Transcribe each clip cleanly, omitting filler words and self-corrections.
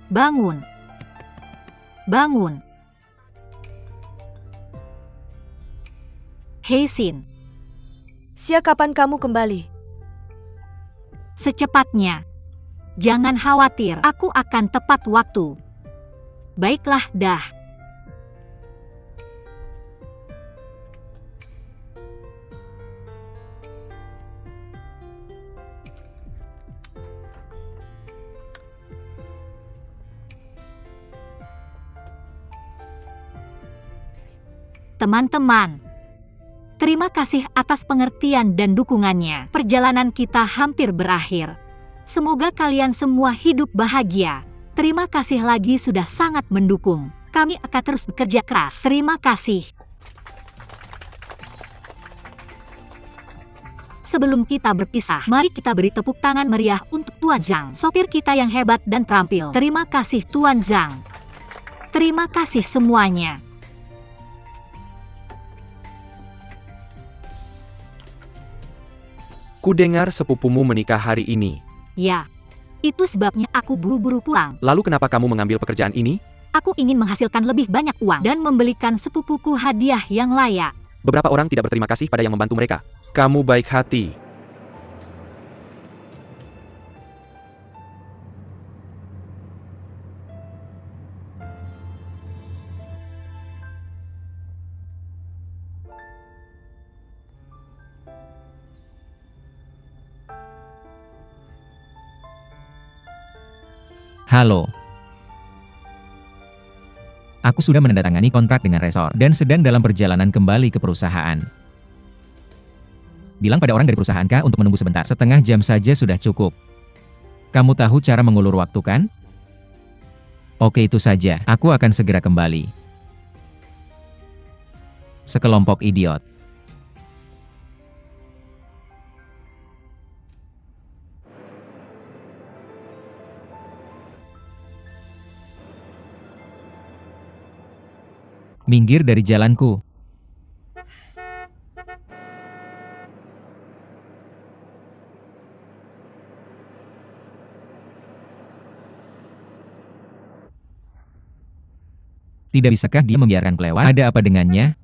Bangun. Bangun. Hei Xin. Siap kapan kamu kembali? Secepatnya. Jangan khawatir, aku akan tepat waktu. Baiklah, dah. Teman-teman, terima kasih atas pengertian dan dukungannya. Perjalanan kita hampir berakhir. Semoga kalian semua hidup bahagia. Terima kasih lagi sudah sangat mendukung. Kami akan terus bekerja keras. Terima kasih. Sebelum kita berpisah, mari kita beri tepuk tangan meriah untuk Tuan Zhang, sopir kita yang hebat dan terampil. Terima kasih Tuan Zhang. Terima kasih semuanya. Kudengar sepupumu menikah hari ini. Ya, itu sebabnya aku buru-buru pulang. Lalu kenapa kamu mengambil pekerjaan ini? Aku ingin menghasilkan lebih banyak uang dan membelikan sepupuku hadiah yang layak. Beberapa orang tidak berterima kasih pada yang membantu mereka. Kamu baik hati. Halo. Aku sudah menandatangani kontrak dengan resort dan sedang dalam perjalanan kembali ke perusahaan. Bilang pada orang dari perusahaan K untuk menunggu sebentar. Setengah jam saja sudah cukup. Kamu tahu cara mengulur waktu kan? Oke, itu saja. Aku akan segera kembali. Sekelompok idiot. Minggir dari jalanku. Tidak bisakah dia membiarkan kelewat? Ada apa dengannya?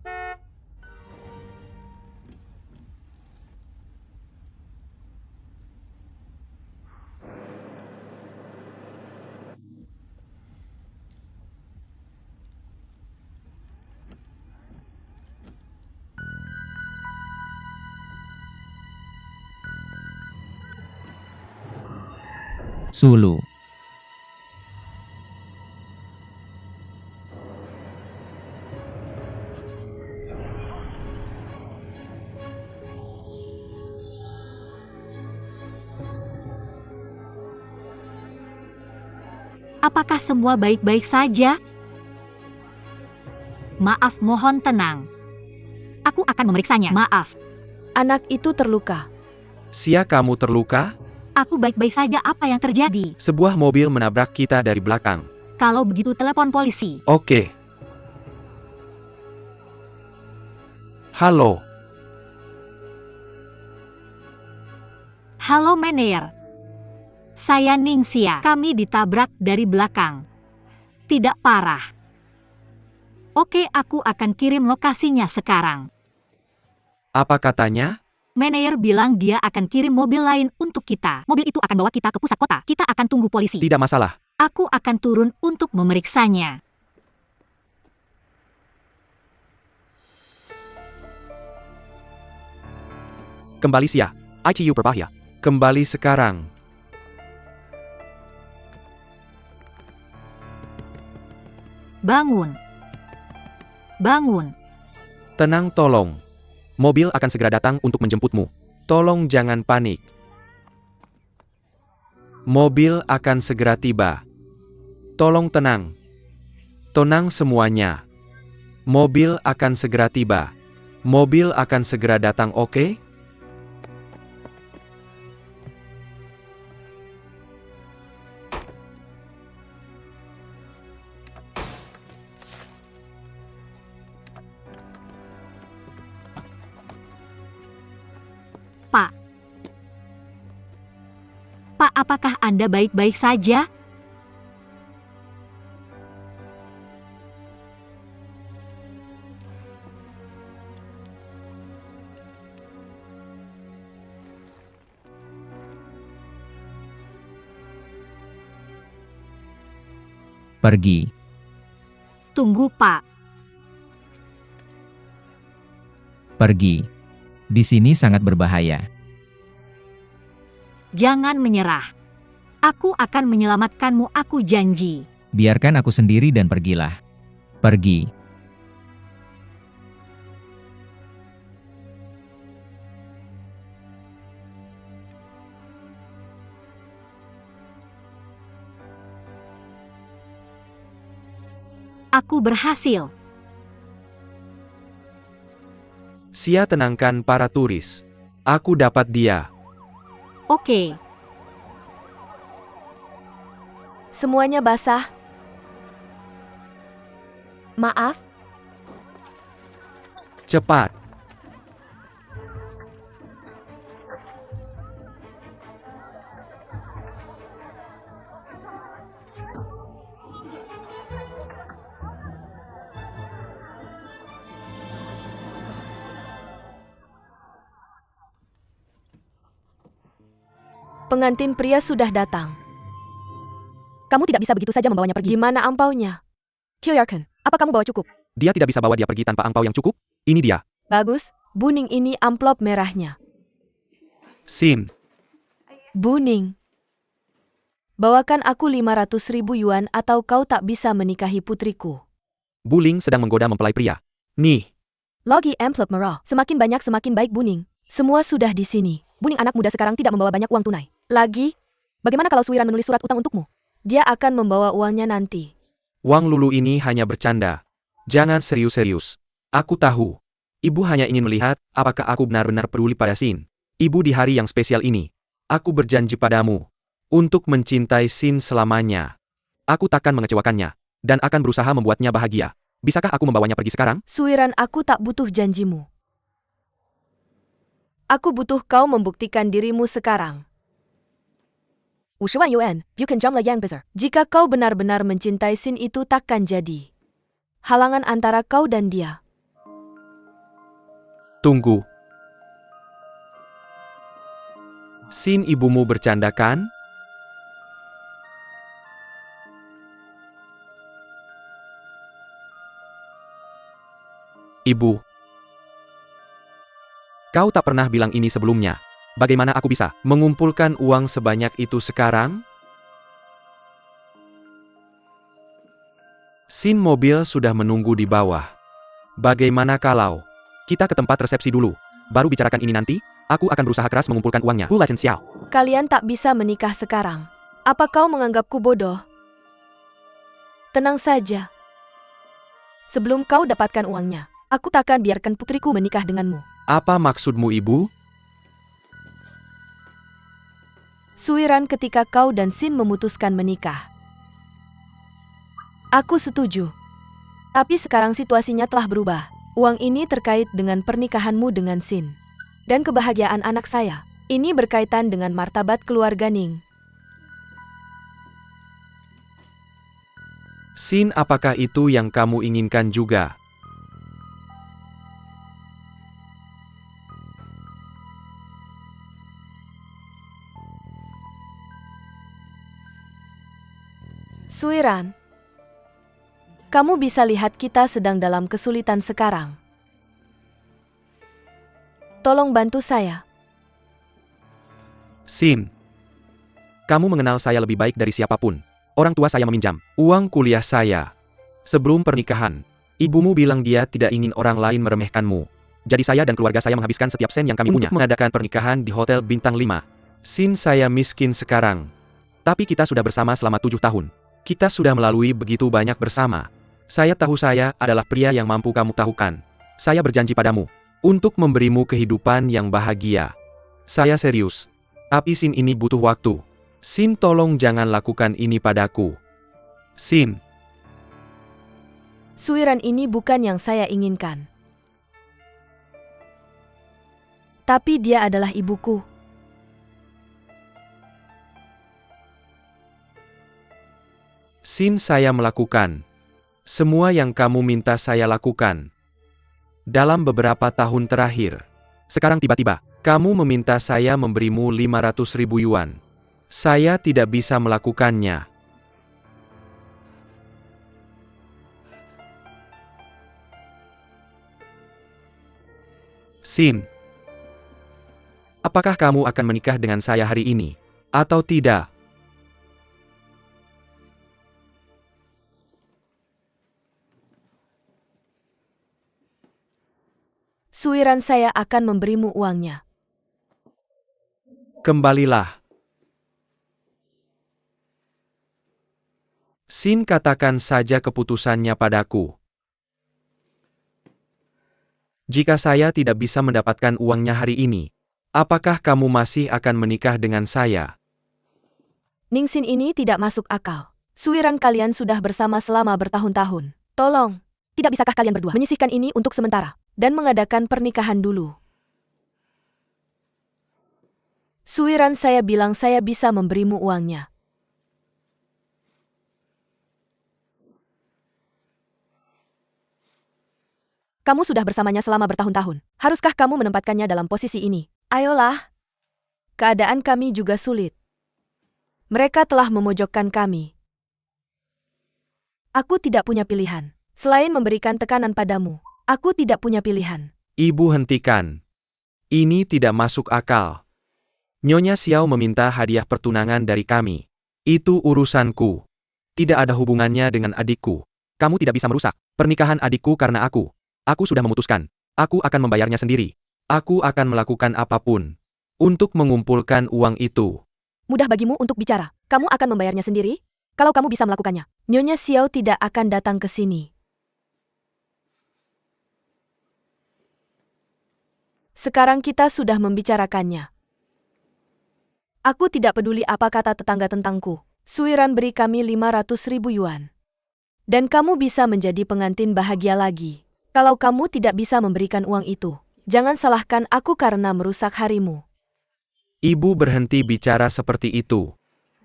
Sulu. Apakah semua baik-baik saja? Maaf, mohon tenang. Aku akan memeriksanya. Maaf. Anak itu terluka. Sia, kamu terluka? Aku baik-baik saja. Apa yang terjadi? Sebuah mobil menabrak kita dari belakang. Kalau begitu telepon polisi. Oke. Halo. Halo Meneer. Saya Ningxia. Kami ditabrak dari belakang. Tidak parah. Oke, aku akan kirim lokasinya sekarang. Apa katanya? Meneer bilang dia akan kirim mobil lain untuk kita. Mobil itu akan bawa kita ke pusat kota. Kita akan tunggu polisi. Tidak masalah. Aku akan turun untuk memeriksanya. Kembali Sia. ICU berbahaya. Kembali sekarang. Bangun. Bangun. Tenang, tolong. Mobil akan segera datang untuk menjemputmu. Tolong jangan panik. Mobil akan segera tiba. Tolong tenang. Tenang semuanya. Mobil akan segera tiba. Mobil akan segera datang, oke? Pak. Pak, apakah Anda baik-baik saja? Pergi. Tunggu, Pak. Pergi. Di sini sangat berbahaya. Jangan menyerah. Aku akan menyelamatkanmu, aku janji. Biarkan aku sendiri dan pergilah. Pergi. Aku berhasil. Sia tenangkan para turis. Aku dapat dia. Oke. Semuanya basah. Maaf, Cepat. pengantin pria sudah datang. Kamu tidak bisa begitu saja membawanya pergi. Gimana ampaunya? Kyoyarkan, apa kamu bawa cukup? Dia tidak bisa bawa dia pergi tanpa angpau yang cukup. Ini dia. Bagus, Buning ini amplop merahnya. Sin. Buning. Bawakan aku 500.000 yuan atau kau tak bisa menikahi putriku. Buling sedang menggoda mempelai pria. Nih. Logi amplop merah. Semakin banyak semakin baik Buning. Semua sudah di sini. Buning anak muda sekarang tidak membawa banyak uang tunai. Lagi, Bagaimana kalau Suiran menulis surat utang untukmu? dia akan membawa uangnya nanti. Wang Lulu ini hanya bercanda. Jangan serius-serius. Aku tahu. Ibu hanya ingin melihat apakah aku benar-benar peduli pada Sin. Ibu di hari yang spesial ini. Aku berjanji padamu. Untuk mencintai Sin selamanya. Aku takkan mengecewakannya. Dan akan berusaha membuatnya bahagia. Bisakah aku membawanya pergi sekarang? Suiran, aku tak butuh janjimu. Aku butuh kau membuktikan dirimu sekarang. 50万 yuan, you can jump yang besar. Jika kau benar-benar mencintai Sin, itu takkan jadi halangan antara kau dan dia. Tunggu. Sin, ibumu bercanda kan? Ibu. Kau tak pernah bilang ini sebelumnya. Bagaimana aku bisa mengumpulkan uang sebanyak itu sekarang? Sin, mobil sudah menunggu di bawah. Bagaimana kalau kita ke tempat resepsi dulu, baru bicarakan ini nanti? Aku akan berusaha keras mengumpulkan uangnya. Hu Lachen Xiao. Kalian tak bisa menikah sekarang. Apa kau menganggapku bodoh? Tenang saja. Sebelum kau dapatkan uangnya, aku takkan biarkan putriku menikah denganmu. Apa maksudmu, Ibu? Suiran, ketika kau dan Sin memutuskan menikah, aku setuju. Tapi sekarang situasinya telah berubah. Uang ini terkait dengan pernikahanmu dengan Sin. Dan kebahagiaan anak saya. Ini berkaitan dengan martabat keluarga Ning. Sin, apakah itu yang kamu inginkan juga? Suiran, kamu bisa lihat kita sedang dalam kesulitan sekarang. Tolong bantu saya. Sin, kamu mengenal saya lebih baik dari siapapun. Orang tua saya meminjam uang kuliah saya. Sebelum pernikahan, ibumu bilang dia tidak ingin orang lain meremehkanmu. Jadi saya dan keluarga saya menghabiskan setiap sen yang kami punya untuk mengadakan pernikahan di Hotel Bintang 5. Sin, saya miskin sekarang. Tapi kita sudah bersama selama 7 tahun. Kita sudah melalui begitu banyak bersama. Saya tahu saya adalah pria yang mampu kamu tahukan. Saya berjanji padamu untuk memberimu kehidupan yang bahagia. Saya serius. Tapi Sin, ini butuh waktu. Sin, tolong jangan lakukan ini padaku. Sin. Suiran, ini bukan yang saya inginkan. Tapi dia adalah ibuku. Sin, saya melakukan semua yang kamu minta saya lakukan. Dalam beberapa tahun terakhir. Sekarang tiba-tiba, kamu meminta saya memberimu 500.000 yuan. Saya tidak bisa melakukannya. Xin, apakah kamu akan menikah dengan saya hari ini, atau tidak? Suiran saya akan memberimu uangnya. Kembalilah. Xin, katakan saja keputusannya padaku. Jika saya tidak bisa mendapatkan uangnya hari ini, apakah kamu masih akan menikah dengan saya? Ningsin ini tidak masuk akal. Suiran kalian sudah bersama selama bertahun-tahun. Tolong, tidak bisakah kalian berdua menyisihkan ini untuk sementara, dan mengadakan pernikahan dulu? Suiran saya bilang saya bisa memberimu uangnya. Kamu sudah bersamanya selama bertahun-tahun. Haruskah kamu menempatkannya dalam posisi ini? Ayolah. Keadaan kami juga sulit. Mereka telah memojokkan kami. Aku tidak punya pilihan. Selain memberikan tekanan padamu, aku tidak punya pilihan. Ibu, hentikan. Ini tidak masuk akal. Nyonya Xiao meminta hadiah pertunangan dari kami. Itu urusanku. Tidak ada hubungannya dengan adikku. Kamu tidak bisa merusak pernikahan adikku karena aku. Aku sudah memutuskan. Aku akan membayarnya sendiri. Aku akan melakukan apapun untuk mengumpulkan uang itu. Mudah bagimu untuk bicara. Kamu akan membayarnya sendiri? Kalau kamu bisa melakukannya, Nyonya Xiao tidak akan datang ke sini. Sekarang kita sudah membicarakannya. Aku tidak peduli apa kata tetangga tentangku. Suiran beri kami 500.000 yuan. Dan kamu bisa menjadi pengantin bahagia lagi. Kalau kamu tidak bisa memberikan uang itu, jangan salahkan aku karena merusak harimu. Ibu, berhenti bicara seperti itu.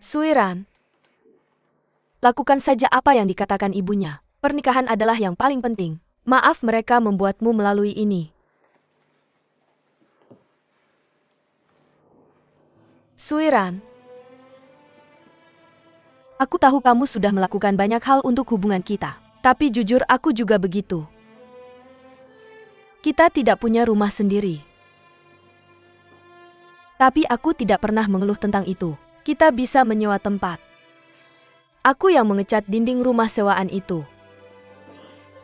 Suiran, lakukan saja apa yang dikatakan ibunya. Pernikahan adalah yang paling penting. Maaf mereka membuatmu melalui ini. Suiran, aku tahu kamu sudah melakukan banyak hal untuk hubungan kita. Tapi jujur aku juga begitu. Kita tidak punya rumah sendiri. Tapi aku tidak pernah mengeluh tentang itu. Kita bisa menyewa tempat. Aku yang mengecat dinding rumah sewaan itu.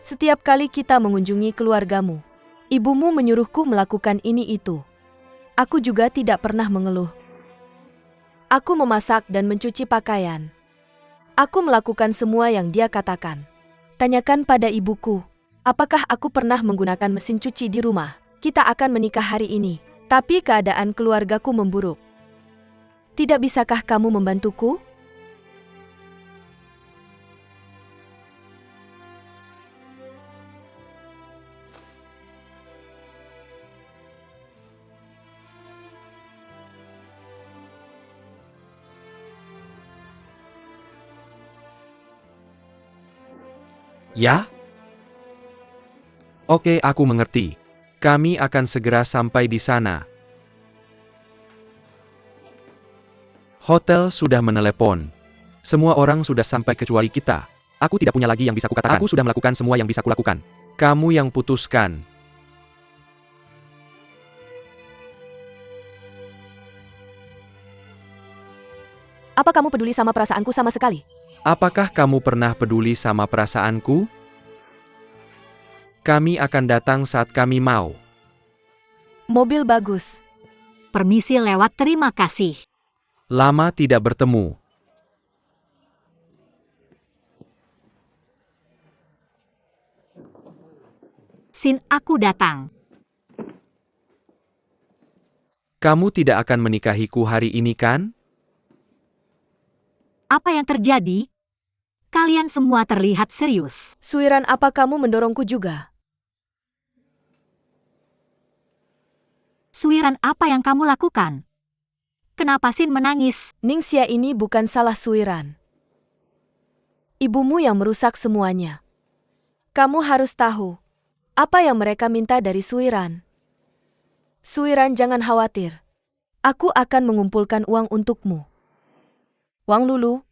Setiap kali kita mengunjungi keluargamu, ibumu menyuruhku melakukan ini itu. Aku juga tidak pernah mengeluh. Aku memasak dan mencuci pakaian. Aku melakukan semua yang dia katakan. Tanyakan pada ibuku. Apakah aku pernah menggunakan mesin cuci di rumah? Kita akan menikah hari ini, tapi keadaan keluargaku memburuk. Tidak bisakah kamu membantuku? Ya? Oke, aku mengerti. Kami akan segera sampai di sana. Hotel sudah menelepon. Semua orang sudah sampai kecuali kita. Aku tidak punya lagi yang bisa kukatakan. Aku sudah melakukan semua yang bisa kulakukan. Kamu yang putuskan. Apa kamu peduli sama perasaanku sama sekali? Apakah kamu pernah peduli sama perasaanku? Kami akan datang saat kami mau. Mobil bagus. Permisi lewat, terima kasih. Lama tidak bertemu. Xin, aku datang. Kamu tidak akan menikahiku hari ini, kan? Apa yang terjadi? Kalian semua terlihat serius. Suiran, apa kamu mendorongku juga? Suiran, apa yang kamu lakukan? Kenapa Xin menangis? Ningxia ini bukan salah Suiran. Ibumu yang merusak semuanya. Kamu harus tahu apa yang mereka minta dari Suiran. Suiran, jangan khawatir. Aku akan mengumpulkan uang untukmu. Wang Lulu.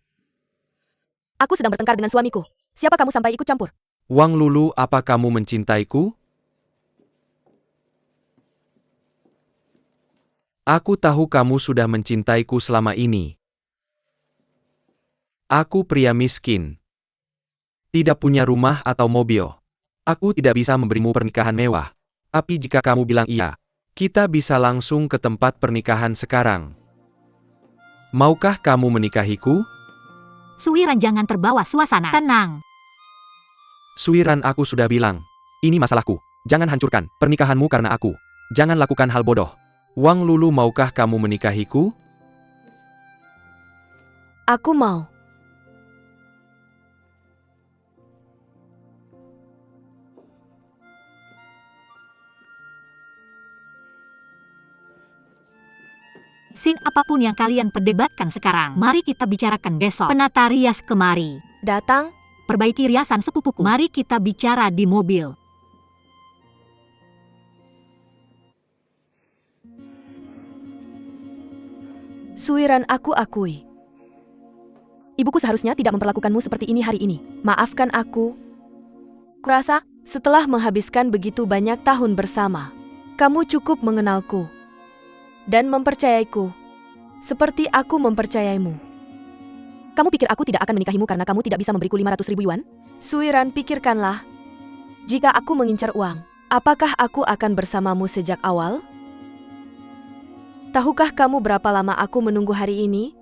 Aku sedang bertengkar dengan suamiku. Siapa kamu sampai ikut campur? Wang Lulu, apa kamu mencintaiku? Aku tahu kamu sudah mencintaiku selama ini. Aku pria miskin. Tidak punya rumah atau mobil. Aku tidak bisa memberimu pernikahan mewah. Tapi jika kamu bilang iya, kita bisa langsung ke tempat pernikahan sekarang. Maukah kamu menikahiku? Suiran, jangan terbawa suasana. Tenang. Suiran, aku sudah bilang. Ini masalahku. Jangan hancurkan pernikahanmu karena aku. Jangan lakukan hal bodoh. Wang Lulu, maukah kamu menikahiku? Aku mau. Sin, apapun yang kalian perdebatkan sekarang, mari kita bicarakan besok. Penata rias kemari. Datang? Perbaiki riasan sepupuku. Mari kita bicara di mobil. Suiran, aku akui. Ibuku seharusnya tidak memperlakukanmu seperti ini hari ini. Maafkan aku. Kurasa, setelah menghabiskan begitu banyak tahun bersama, kamu cukup mengenalku dan mempercayaiku seperti aku mempercayaimu. Kamu pikir aku tidak akan menikahimu karena kamu tidak bisa memberiku 500.000 yuan? Suiran, pikirkanlah. Jika aku mengincar uang, apakah aku akan bersamamu sejak awal? Tahukah kamu berapa lama aku menunggu hari ini?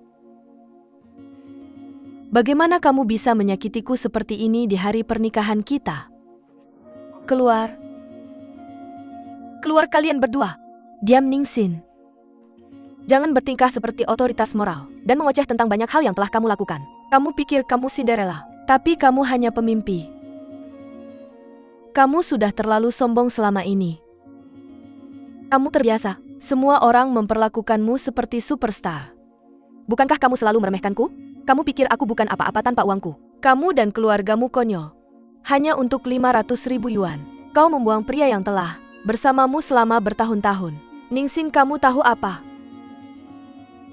Bagaimana kamu bisa menyakitiku seperti ini di hari pernikahan kita? Keluar. Keluar kalian berdua. Diam, Ningsin. Jangan bertingkah seperti otoritas moral dan mengoceh tentang banyak hal yang telah kamu lakukan. Kamu pikir kamu Cinderella, tapi kamu hanya pemimpi. Kamu sudah terlalu sombong selama ini. Kamu terbiasa. Semua orang memperlakukanmu seperti superstar. Bukankah kamu selalu meremehkanku? Kamu pikir aku bukan apa-apa tanpa uangku? Kamu dan keluargamu konyol. Hanya untuk 500.000 yuan. Kau membuang pria yang telah bersamamu selama bertahun-tahun. Ningsin, kamu tahu apa?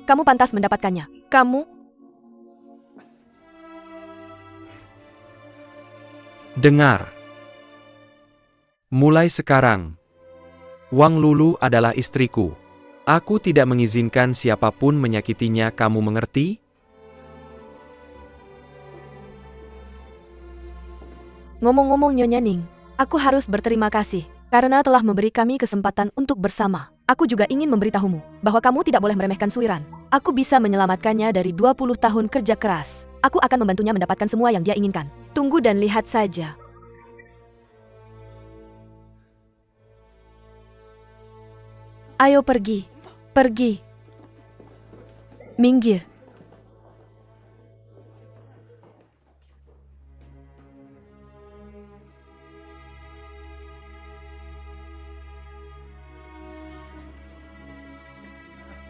Kamu pantas mendapatkannya. Kamu... Dengar. Mulai sekarang, Wang Lulu adalah istriku. Aku tidak mengizinkan siapapun menyakitinya, kamu mengerti? Ngomong-ngomong Nyonya Ning, aku harus berterima kasih karena telah memberi kami kesempatan untuk bersama. Aku juga ingin memberitahumu bahwa kamu tidak boleh meremehkan Suiran. Aku bisa menyelamatkannya dari 20 tahun kerja keras. Aku akan membantunya mendapatkan semua yang dia inginkan. Tunggu dan lihat saja. Ayo pergi. Pergi. Minggir.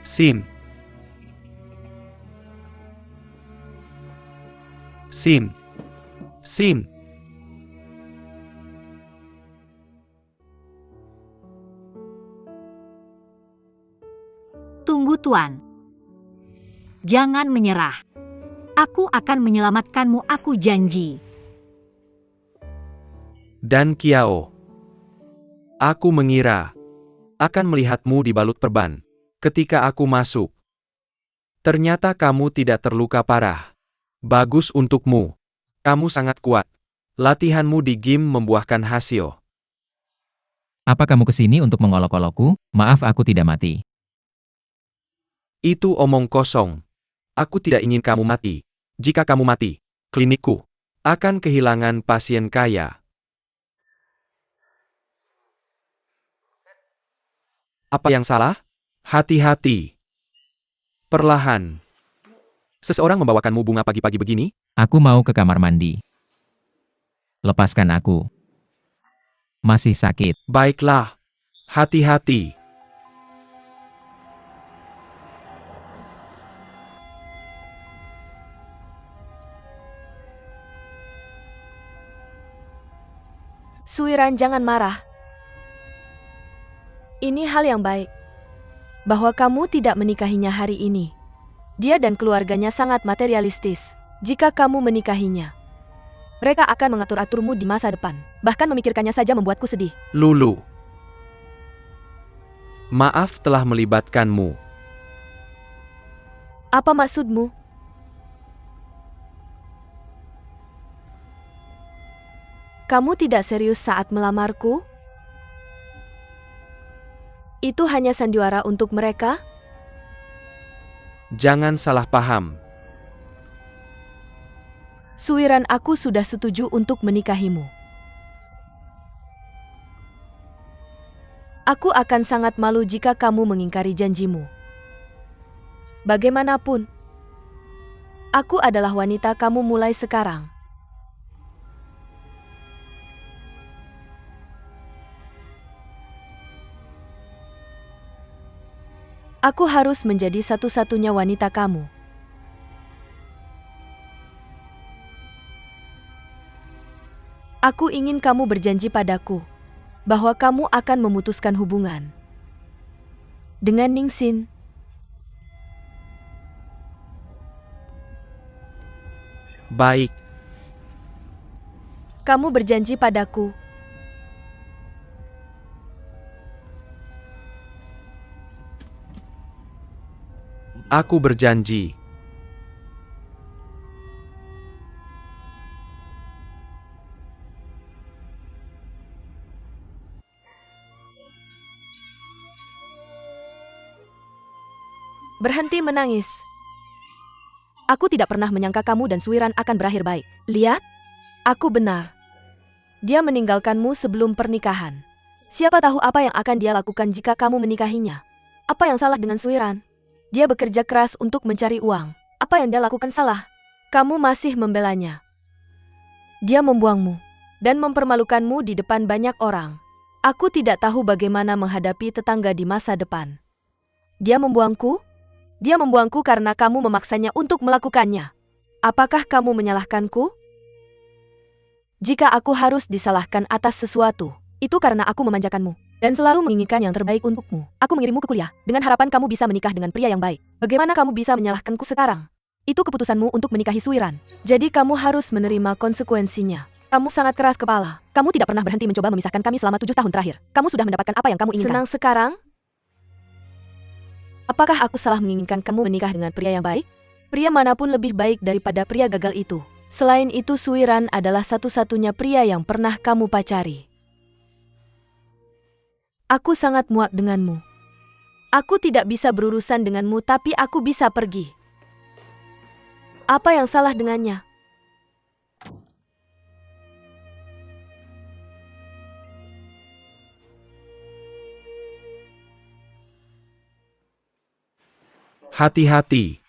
Sin. Sin. Sin. Tunggu, Tuan. Jangan menyerah. Aku akan menyelamatkanmu, aku janji. Dan Kiao. Aku mengira akan melihatmu dibalut perban ketika aku masuk. Ternyata kamu tidak terluka parah. Bagus untukmu. Kamu sangat kuat. Latihanmu di gym membuahkan hasil. Apa kamu kesini untuk mengolok-olokku? Maaf, aku tidak mati. Itu omong kosong. Aku tidak ingin kamu mati. Jika kamu mati, klinikku akan kehilangan pasien kaya. Apa yang salah? Hati-hati. Perlahan. Seseorang membawakanmu bunga pagi-pagi begini? Aku mau ke kamar mandi. Lepaskan aku. Masih sakit. Baiklah. Hati-hati. Suiran, jangan marah. Ini hal yang baik. Bahwa kamu tidak menikahinya hari ini. Dia dan keluarganya sangat materialistis. Jika kamu menikahinya, mereka akan mengatur-aturmu di masa depan. Bahkan memikirkannya saja membuatku sedih. Lulu. Maaf telah melibatkanmu. Apa maksudmu? Kamu tidak serius saat melamarku? Itu hanya sandiwara untuk mereka? Jangan salah paham. Suiran aku sudah setuju untuk menikahimu. Aku akan sangat malu jika kamu mengingkari janjimu. Bagaimanapun, aku adalah wanita kamu mulai sekarang. Aku harus menjadi satu-satunya wanita kamu. Aku ingin kamu berjanji padaku bahwa kamu akan memutuskan hubungan dengan Ningsin. Baik, Kamu berjanji padaku. aku berjanji. Berhenti menangis. Aku tidak pernah menyangka kamu dan Suiran akan berakhir baik. Lihat, aku benar. Dia meninggalkanmu sebelum pernikahan. Siapa tahu apa yang akan dia lakukan jika kamu menikahinya. Apa yang salah dengan Suiran? Dia bekerja keras untuk mencari uang. Apa yang dia lakukan salah? Kamu masih membelanya. Dia membuangmu dan mempermalukanmu di depan banyak orang. Aku tidak tahu bagaimana menghadapi tetangga di masa depan. Dia membuangku? Dia membuangku karena kamu memaksanya untuk melakukannya. Apakah kamu menyalahkanku? Jika aku harus disalahkan atas sesuatu, itu karena aku memanjakanmu dan selalu menginginkan yang terbaik untukmu. Aku mengirimmu ke kuliah dengan harapan kamu bisa menikah dengan pria yang baik. Bagaimana kamu bisa menyalahkanku sekarang? Itu keputusanmu untuk menikahi Suiran. Jadi kamu harus menerima konsekuensinya. Kamu sangat keras kepala. Kamu tidak pernah berhenti mencoba memisahkan kami selama 7 tahun terakhir. Kamu sudah mendapatkan apa yang kamu inginkan. Senang sekarang? Apakah aku salah menginginkan kamu menikah dengan pria yang baik? Pria manapun lebih baik daripada pria gagal itu. Selain itu, Suiran adalah satu-satunya pria yang pernah kamu pacari. Aku sangat muak denganmu. Aku tidak bisa berurusan denganmu, tapi aku bisa pergi. Apa yang salah dengannya? Hati-hati.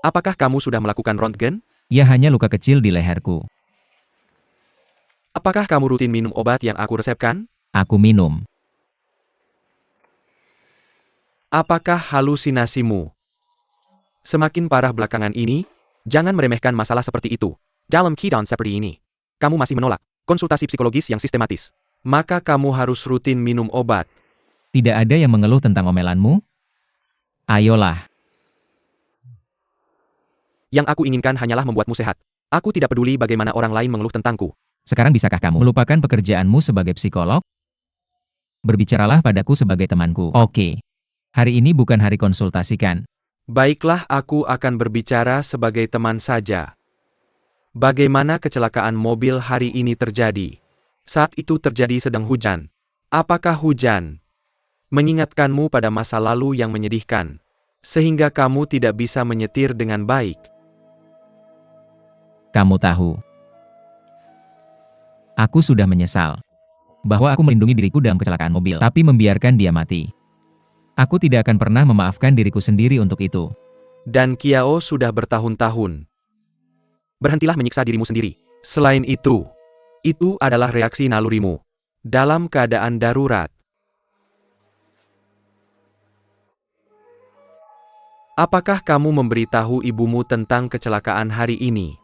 Apakah kamu sudah melakukan röntgen? Ya, hanya luka kecil di leherku. Apakah kamu rutin minum obat yang aku resepkan? Aku minum. Apakah halusinasimu semakin parah belakangan ini? Jangan meremehkan masalah seperti itu. Dalam keadaan seperti ini, kamu masih menolak konsultasi psikologis yang sistematis. Maka kamu harus rutin minum obat. Tidak ada yang mengeluh tentang omelanmu? Ayolah. Yang aku inginkan hanyalah membuatmu sehat. Aku tidak peduli bagaimana orang lain mengeluh tentangku. Sekarang bisakah kamu melupakan pekerjaanmu sebagai psikolog? Berbicaralah padaku sebagai temanku. Oke. Hari ini bukan hari konsultasikan. Baiklah, aku akan berbicara sebagai teman saja. Bagaimana kecelakaan mobil hari ini terjadi? Saat itu terjadi sedang hujan. Apakah hujan mengingatkanmu pada masa lalu yang menyedihkan, sehingga kamu tidak bisa menyetir dengan baik? Kamu tahu, aku sudah menyesal bahwa aku melindungi diriku dalam kecelakaan mobil, tapi membiarkan dia mati. Aku tidak akan pernah memaafkan diriku sendiri untuk itu. Dan Kiao sudah bertahun-tahun. Berhentilah menyiksa dirimu sendiri. Selain itu adalah reaksi nalurimu dalam keadaan darurat. Apakah kamu memberitahu ibumu tentang kecelakaan hari ini?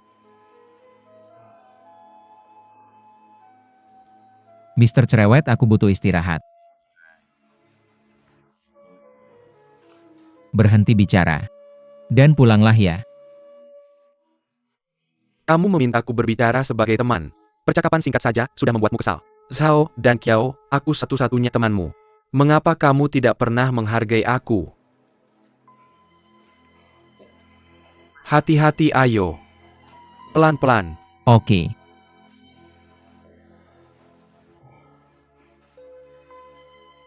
Mister Cerewet, aku butuh istirahat. Berhenti bicara. Dan pulanglah ya. Kamu memintaku berbicara sebagai teman. Percakapan singkat saja sudah membuatmu kesal. Zhao dan Qiao, aku satu-satunya temanmu. Mengapa kamu tidak pernah menghargai aku? Hati-hati ayo. Pelan-pelan. Oke.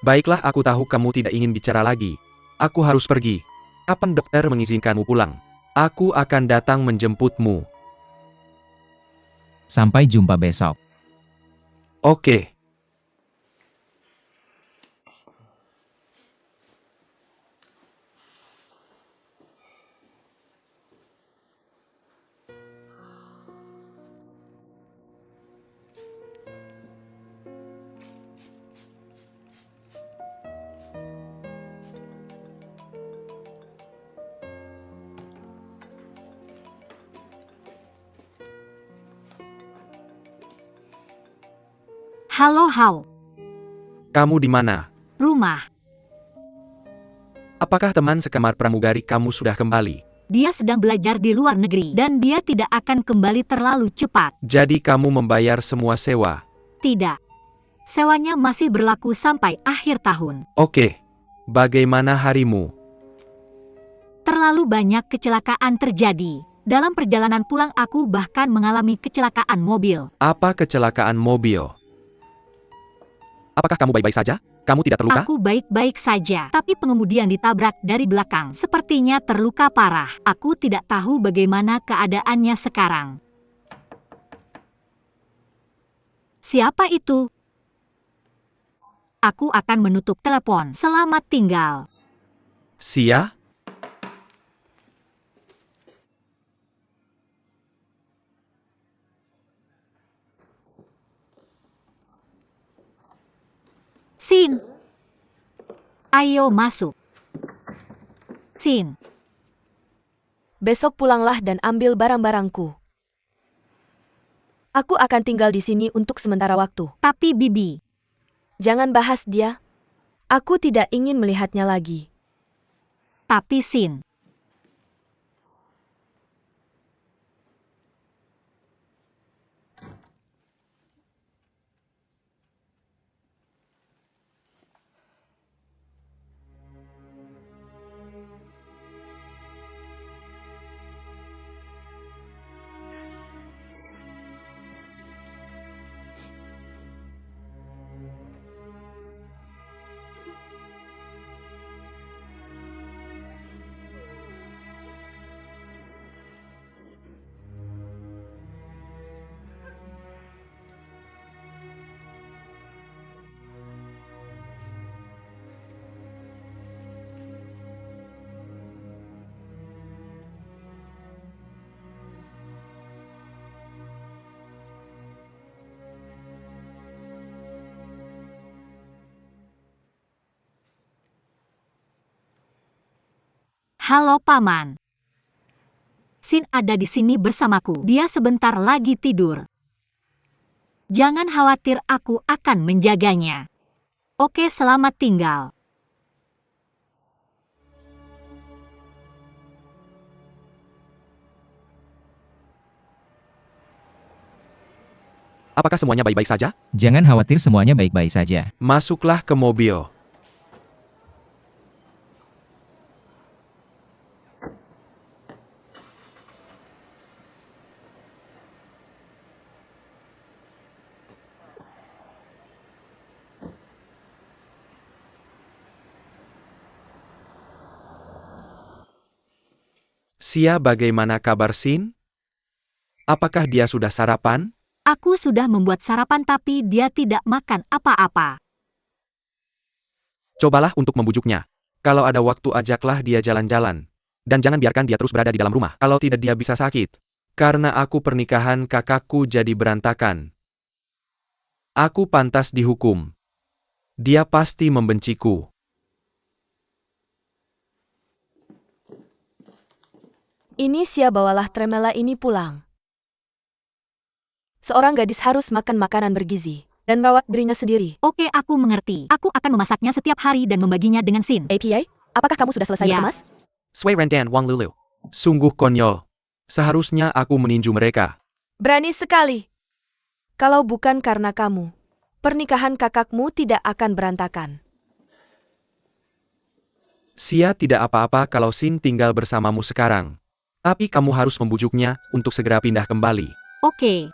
Baiklah, aku tahu kamu tidak ingin bicara lagi. Aku harus pergi. Kapan dokter mengizinkanmu pulang? Aku akan datang menjemputmu. Sampai jumpa besok. Oke. Halo Hao, Kamu di mana? rumah. Apakah teman sekamar pramugari kamu sudah kembali? Dia sedang belajar di luar negeri dan dia tidak akan kembali terlalu cepat. Jadi kamu membayar semua sewa? Tidak. Sewanya masih berlaku sampai akhir tahun. Oke. Bagaimana harimu? Terlalu banyak kecelakaan terjadi. Dalam perjalanan pulang aku bahkan mengalami kecelakaan mobil. Apa kecelakaan mobil? Apakah kamu baik-baik saja? Kamu tidak terluka? Aku baik-baik saja, tapi pengemudi yang ditabrak dari belakang sepertinya terluka parah. Aku tidak tahu bagaimana keadaannya sekarang. Siapa itu? Aku akan menutup telepon. Selamat tinggal. Sia? Sin. Ayo masuk. Sin. Besok pulanglah dan ambil barang-barangku. Aku akan tinggal di sini untuk sementara waktu. Tapi Bibi, Jangan bahas dia. Aku tidak ingin melihatnya lagi. tapi Sin. Halo Paman. Sin ada di sini bersamaku. Dia sebentar lagi tidur. Jangan khawatir, aku akan menjaganya. Oke, selamat tinggal. Apakah semuanya baik-baik saja? Jangan khawatir, semuanya baik-baik saja. Masuklah ke mobil. Sia, bagaimana kabar Sin? Apakah dia sudah sarapan? Aku sudah membuat sarapan tapi dia tidak makan apa-apa. Cobalah untuk membujuknya. Kalau ada waktu ajaklah dia jalan-jalan. Dan jangan biarkan dia terus berada di dalam rumah. Kalau tidak dia bisa sakit. Karena aku pernikahan kakakku jadi berantakan. Aku pantas dihukum. Dia pasti membenciku. Ini Sia, bawalah tremela ini pulang. Seorang gadis harus makan makanan bergizi dan merawat dirinya sendiri. Oke, aku mengerti. Aku akan memasaknya setiap hari dan membaginya dengan Sin. APA, apakah kamu sudah selesai Ya. berkemas? Sui Rendan Wang Lulu. Sungguh konyol. Seharusnya aku meninju mereka. Berani sekali. Kalau bukan karena kamu, pernikahan kakakmu tidak akan berantakan. Sia tidak apa-apa kalau Sin tinggal bersamamu sekarang. Tapi kamu harus membujuknya untuk segera pindah kembali. Oke.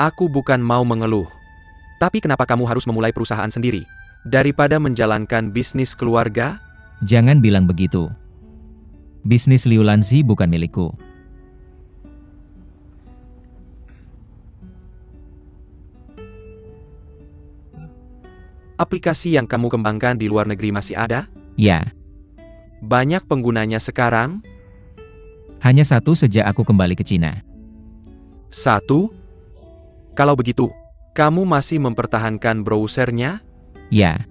Aku bukan mau mengeluh. Tapi kenapa kamu harus memulai perusahaan sendiri? Daripada menjalankan bisnis keluarga? Jangan bilang begitu. Bisnis Liulansi bukan milikku. Aplikasi yang kamu kembangkan di luar negeri masih ada? Ya, Banyak penggunanya sekarang? hanya satu sejak aku kembali ke Cina. 1. Kalau begitu, kamu masih mempertahankan browsernya? Ya.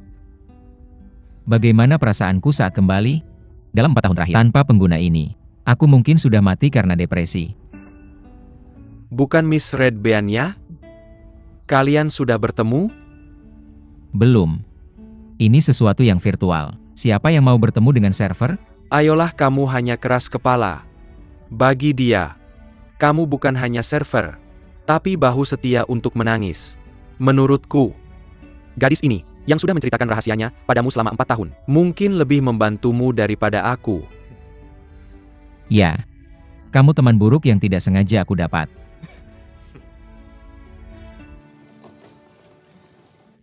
Bagaimana perasaanku saat kembali? Dalam 4 tahun terakhir, tanpa pengguna ini, aku mungkin sudah mati karena depresi. Bukan Miss Red Bean-nya? Kalian sudah bertemu? Belum. Ini sesuatu yang virtual. Siapa yang mau bertemu dengan server? Ayolah, kamu hanya keras kepala. Bagi dia, kamu bukan hanya server, tapi bahu setia untuk menangis. Menurutku, gadis ini, yang sudah menceritakan rahasianya padamu selama 4 tahun, mungkin lebih membantumu daripada aku. Ya. Kamu teman buruk yang tidak sengaja aku dapat.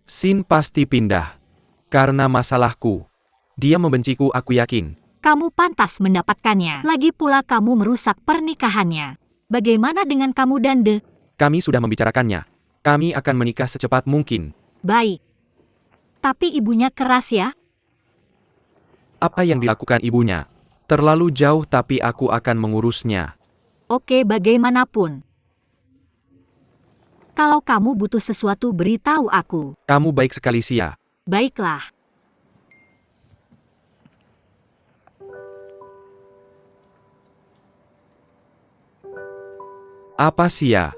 Sin pasti pindah. Karena masalahku. Dia membenciku, aku yakin. Kamu pantas mendapatkannya. Lagi pula kamu merusak pernikahannya. Bagaimana dengan kamu dan De? Kami sudah membicarakannya. Kami akan menikah secepat mungkin. Baik. Tapi ibunya keras ya? Apa yang dilakukan ibunya? Terlalu jauh, tapi aku akan mengurusnya. Oke, bagaimanapun. Kalau kamu butuh sesuatu, beritahu aku. Kamu baik sekali, Sia. Baiklah. Apa, Sia?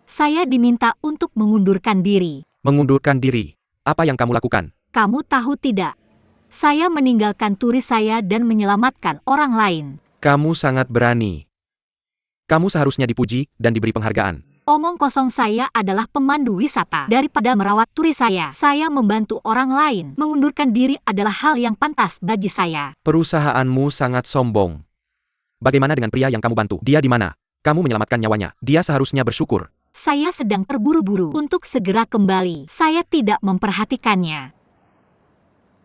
Saya diminta untuk mengundurkan diri. Mengundurkan diri. Apa yang kamu lakukan? Kamu tahu tidak? Saya meninggalkan turis saya dan menyelamatkan orang lain. Kamu sangat berani. Kamu seharusnya dipuji dan diberi penghargaan. Omong kosong, saya adalah pemandu wisata. Daripada merawat turis saya membantu orang lain. Mengundurkan diri adalah hal yang pantas bagi saya. Perusahaanmu sangat sombong. Bagaimana dengan pria yang kamu bantu? Dia di mana? Kamu menyelamatkan nyawanya. Dia seharusnya bersyukur. Saya sedang terburu-buru untuk segera kembali. Saya tidak memperhatikannya.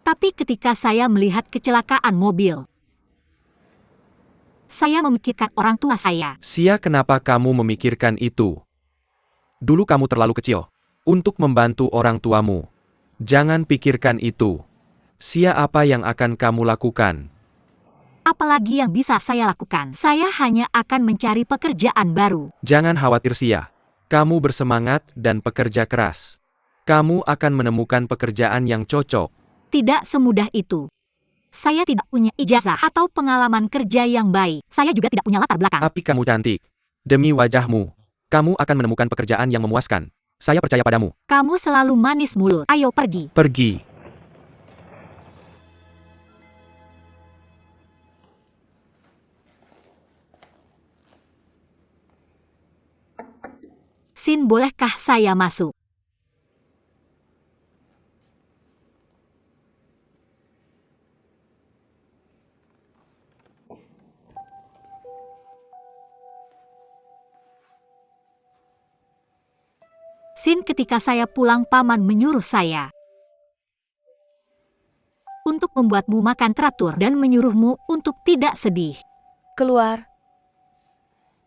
Tapi ketika saya melihat kecelakaan mobil, saya memikirkan orang tua saya. Sia, kenapa kamu memikirkan itu? Dulu kamu terlalu kecil untuk membantu orang tuamu. Jangan pikirkan itu. Sia, apa yang akan kamu lakukan? Apalagi yang bisa saya lakukan? Saya hanya akan mencari pekerjaan baru. Jangan khawatir, Sia. Kamu bersemangat dan pekerja keras. Kamu akan menemukan pekerjaan yang cocok. Tidak semudah itu. Saya tidak punya ijazah atau pengalaman kerja yang baik. Saya juga tidak punya latar belakang. Tapi kamu cantik. Demi wajahmu, kamu akan menemukan pekerjaan yang memuaskan. Saya percaya padamu. Kamu selalu manis mulut. Ayo pergi. Pergi. Sin, bolehkah saya masuk? Sin, ketika saya pulang, paman menyuruh saya untuk membuatmu makan teratur dan menyuruhmu untuk tidak sedih. Keluar.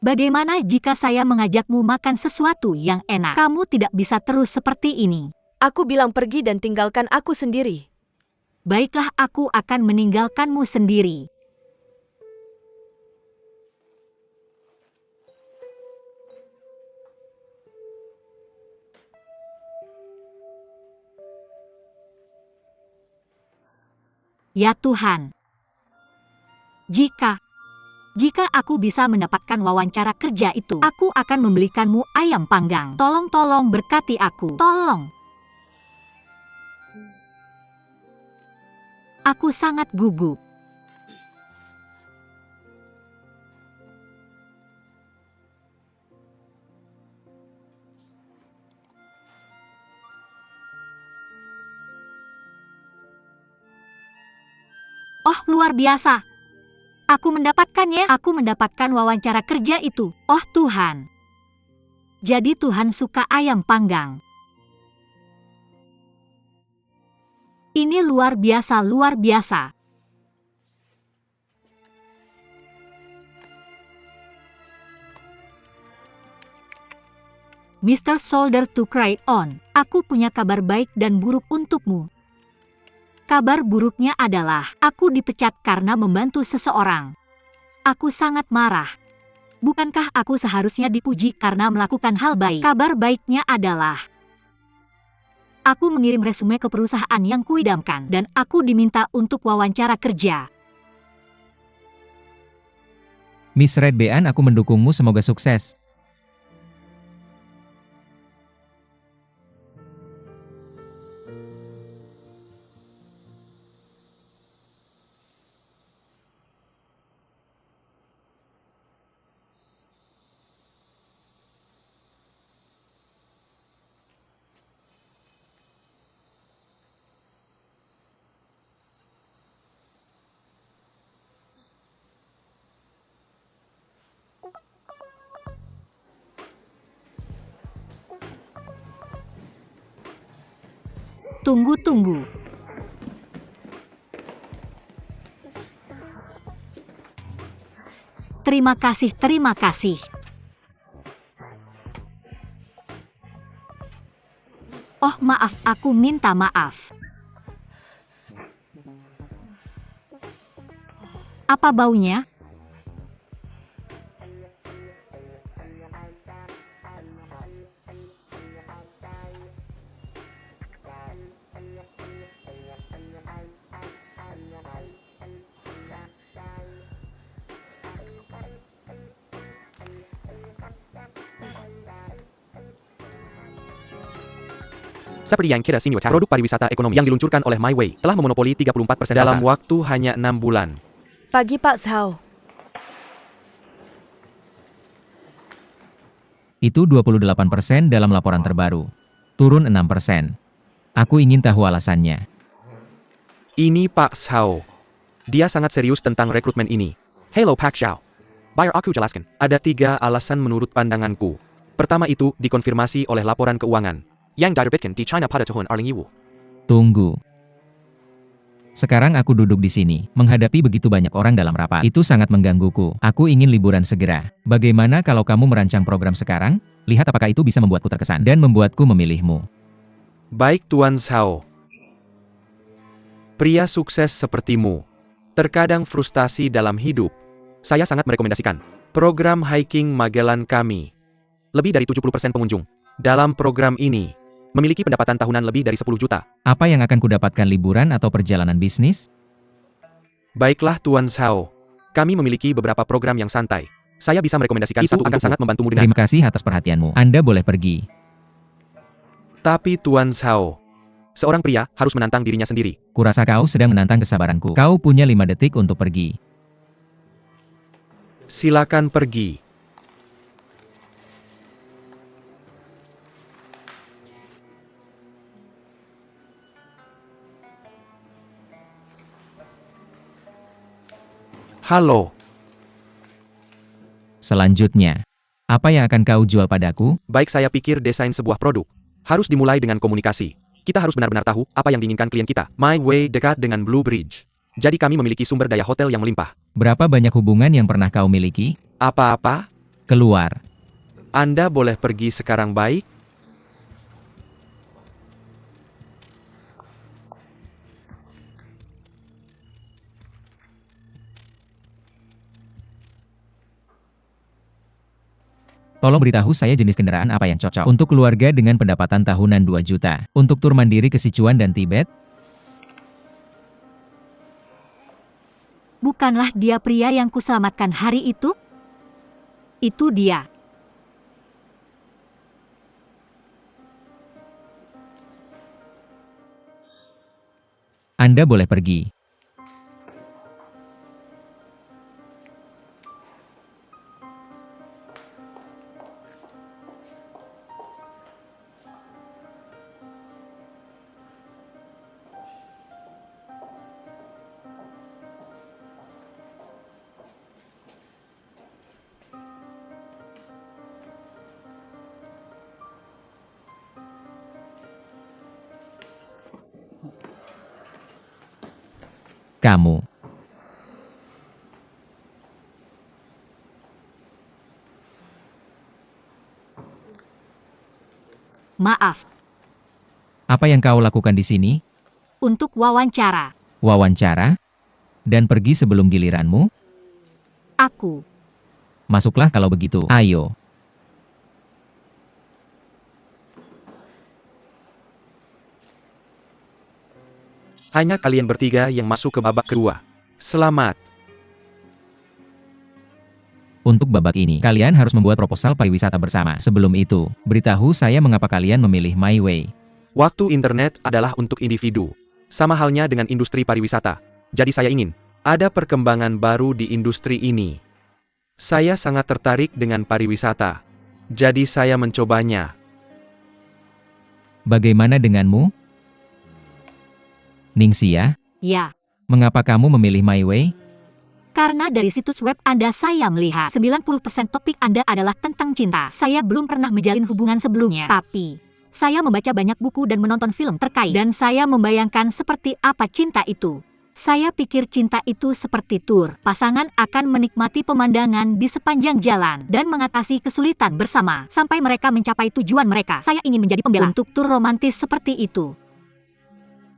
Bagaimana jika saya mengajakmu makan sesuatu yang enak? Kamu tidak bisa terus seperti ini. Aku bilang pergi dan tinggalkan aku sendiri. Baiklah, aku akan meninggalkanmu sendiri. Ya Tuhan. Jika aku bisa mendapatkan wawancara kerja itu, aku akan membelikanmu ayam panggang. Tolong berkati aku. Tolong. Aku sangat gugup. Oh, luar biasa. Aku mendapatkannya. Aku mendapatkan wawancara kerja itu. Oh Tuhan. Jadi Tuhan suka ayam panggang. Ini luar biasa, luar biasa. Mr. Solder to Cry On, aku punya kabar baik dan buruk untukmu. Kabar buruknya adalah, aku dipecat karena membantu seseorang. Aku sangat marah. Bukankah aku seharusnya dipuji karena melakukan hal baik? Kabar baiknya adalah, aku mengirim resume ke perusahaan yang kuidamkan dan aku diminta untuk wawancara kerja. Miss Red Bean, aku mendukungmu, semoga sukses. Tunggu. Terima kasih, terima kasih. Oh maaf, aku minta maaf. Apa baunya? Seperti yang kita sinyota, produk pariwisata ekonomi yang diluncurkan oleh My Way telah memonopoli 34% dalam waktu hanya 6 bulan. Pagi Pak Zhao. Itu 28% dalam laporan terbaru. Turun 6%. Aku ingin tahu alasannya. Ini Pak Zhao. Dia sangat serius tentang rekrutmen ini. Hello Pak Zhao. Biar aku jelaskan. Ada 3 alasan menurut pandanganku. Pertama itu dikonfirmasi oleh laporan keuangan yang diterbitkan di China pada tahun 2020. Tunggu. Sekarang aku duduk di sini, menghadapi begitu banyak orang dalam rapat. Itu sangat menggangguku. Aku ingin liburan segera. Bagaimana kalau kamu merancang program sekarang? Lihat apakah itu bisa membuatku terkesan dan membuatku memilihmu. Baik Tuan Zhao. Pria sukses sepertimu terkadang frustasi dalam hidup. Saya sangat merekomendasikan program hiking Magellan kami. Lebih dari 70% pengunjung dalam program ini memiliki pendapatan tahunan lebih dari 10 juta. Apa yang akan kudapatkan, liburan atau perjalanan bisnis? Baiklah Tuan Zhao. Kami memiliki beberapa program yang santai. Saya bisa merekomendasikan satu akan sangat membantumu dengan. Terima kasih atas perhatianmu. Anda boleh pergi. Tapi Tuan Zhao, seorang pria harus menantang dirinya sendiri. Kurasa kau sedang menantang kesabaranku. Kau punya 5 detik untuk pergi. Silakan pergi. Halo. Selanjutnya, apa yang akan kau jual padaku? Baik, saya pikir desain sebuah produk harus dimulai dengan komunikasi. Kita harus benar-benar tahu apa yang diinginkan klien kita. My Way dekat dengan Blue Bridge. Jadi kami memiliki sumber daya hotel yang melimpah. Berapa banyak hubungan yang pernah kau miliki? Apa-apa? Keluar. Anda boleh pergi sekarang, baik? Tolong beritahu saya jenis kendaraan apa yang cocok untuk keluarga dengan pendapatan tahunan 2 juta. Untuk tur mandiri ke Sichuan dan Tibet? Bukanlah dia pria yang kuselamatkan hari itu? Itu dia. Anda boleh pergi. Kamu. Maaf, Apa yang kau lakukan di sini? untuk wawancara. Wawancara? Dan pergi sebelum giliranmu? Aku. Masuklah kalau begitu. Ayo. Hanya kalian bertiga yang masuk ke babak kedua. Selamat. Untuk babak ini, kalian harus membuat proposal pariwisata bersama. Sebelum itu, beritahu saya mengapa kalian memilih My Way. Waktu internet adalah untuk individu. Sama halnya dengan industri pariwisata. Jadi saya ingin ada perkembangan baru di industri ini. Saya sangat tertarik dengan pariwisata. Jadi saya mencobanya. Bagaimana denganmu? Ningxia, Ya, mengapa kamu memilih My Way? karena dari situs web Anda saya melihat 90% topik Anda adalah tentang cinta. Saya belum pernah menjalin hubungan sebelumnya, tapi saya membaca banyak buku dan menonton film terkait, dan saya membayangkan seperti apa cinta itu. Saya pikir cinta itu seperti tur. Pasangan akan menikmati pemandangan di sepanjang jalan dan mengatasi kesulitan bersama sampai mereka mencapai tujuan mereka. Saya ingin menjadi pembela untuk tur romantis seperti itu,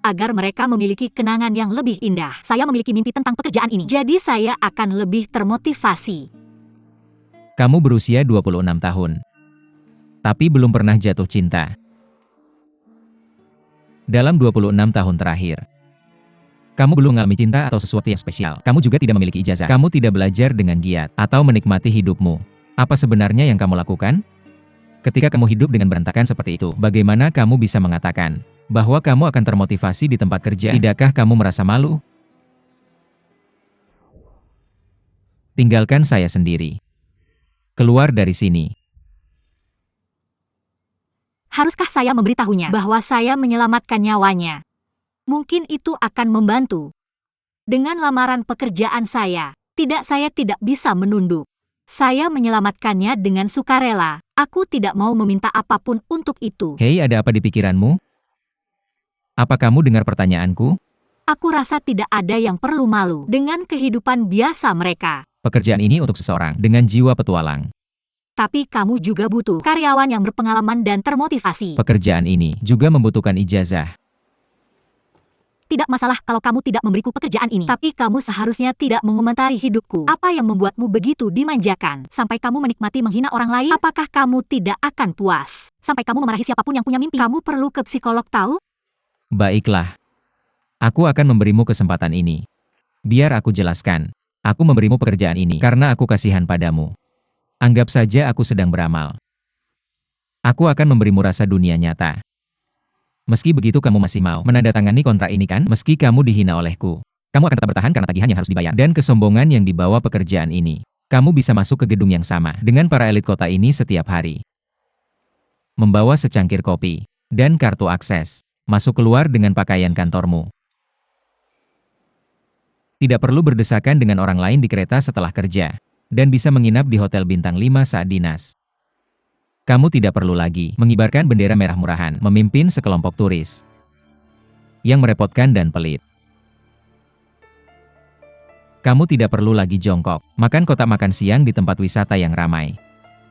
agar mereka memiliki kenangan yang lebih indah. Saya memiliki mimpi tentang pekerjaan ini, jadi saya akan lebih termotivasi. Kamu berusia 26 tahun. Tapi belum pernah jatuh cinta. Dalam 26 tahun terakhir, kamu belum mengalami cinta atau sesuatu yang spesial. Kamu juga tidak memiliki ijazah. Kamu tidak belajar dengan giat atau menikmati hidupmu. Apa sebenarnya yang kamu lakukan? Ketika kamu hidup dengan berantakan seperti itu, bagaimana kamu bisa mengatakan bahwa kamu akan termotivasi di tempat kerja? Tidakkah kamu merasa malu? Tinggalkan saya sendiri. Keluar dari sini. Haruskah saya memberitahunya bahwa saya menyelamatkan nyawanya? Mungkin itu akan membantu. Dengan lamaran pekerjaan saya tidak bisa menunduk. Saya menyelamatkannya dengan sukarela. Aku tidak mau meminta apapun untuk itu. Hei, ada apa di pikiranmu? Apa kamu dengar pertanyaanku? Aku rasa tidak ada yang perlu malu dengan kehidupan biasa mereka. Pekerjaan ini untuk seseorang dengan jiwa petualang. Tapi kamu juga butuh karyawan yang berpengalaman dan termotivasi. Pekerjaan ini juga membutuhkan ijazah. Tidak masalah kalau kamu tidak memberiku pekerjaan ini, tapi kamu seharusnya tidak mengomentari hidupku. Apa yang membuatmu begitu dimanjakan sampai kamu menikmati menghina orang lain? Apakah kamu tidak akan puas sampai kamu memarahi siapapun yang punya mimpi? Kamu perlu ke psikolog, tahu? Baiklah. Aku akan memberimu kesempatan ini. Biar aku jelaskan. Aku memberimu pekerjaan ini karena aku kasihan padamu. Anggap saja aku sedang beramal. Aku akan memberimu rasa dunia nyata. Meski begitu kamu masih mau menandatangani kontrak ini kan? Meski kamu dihina olehku, kamu akan tetap bertahan karena tagihan yang harus dibayar. Dan kesombongan yang dibawa pekerjaan ini. Kamu bisa masuk ke gedung yang sama dengan para elit kota ini setiap hari. Membawa secangkir kopi dan kartu akses. Masuk keluar dengan pakaian kantormu. Tidak perlu berdesakan dengan orang lain di kereta setelah kerja. Dan bisa menginap di hotel bintang 5 saat dinas. Kamu tidak perlu lagi mengibarkan bendera merah murahan, memimpin sekelompok turis yang merepotkan dan pelit. Kamu tidak perlu lagi jongkok, makan kotak makan siang di tempat wisata yang ramai.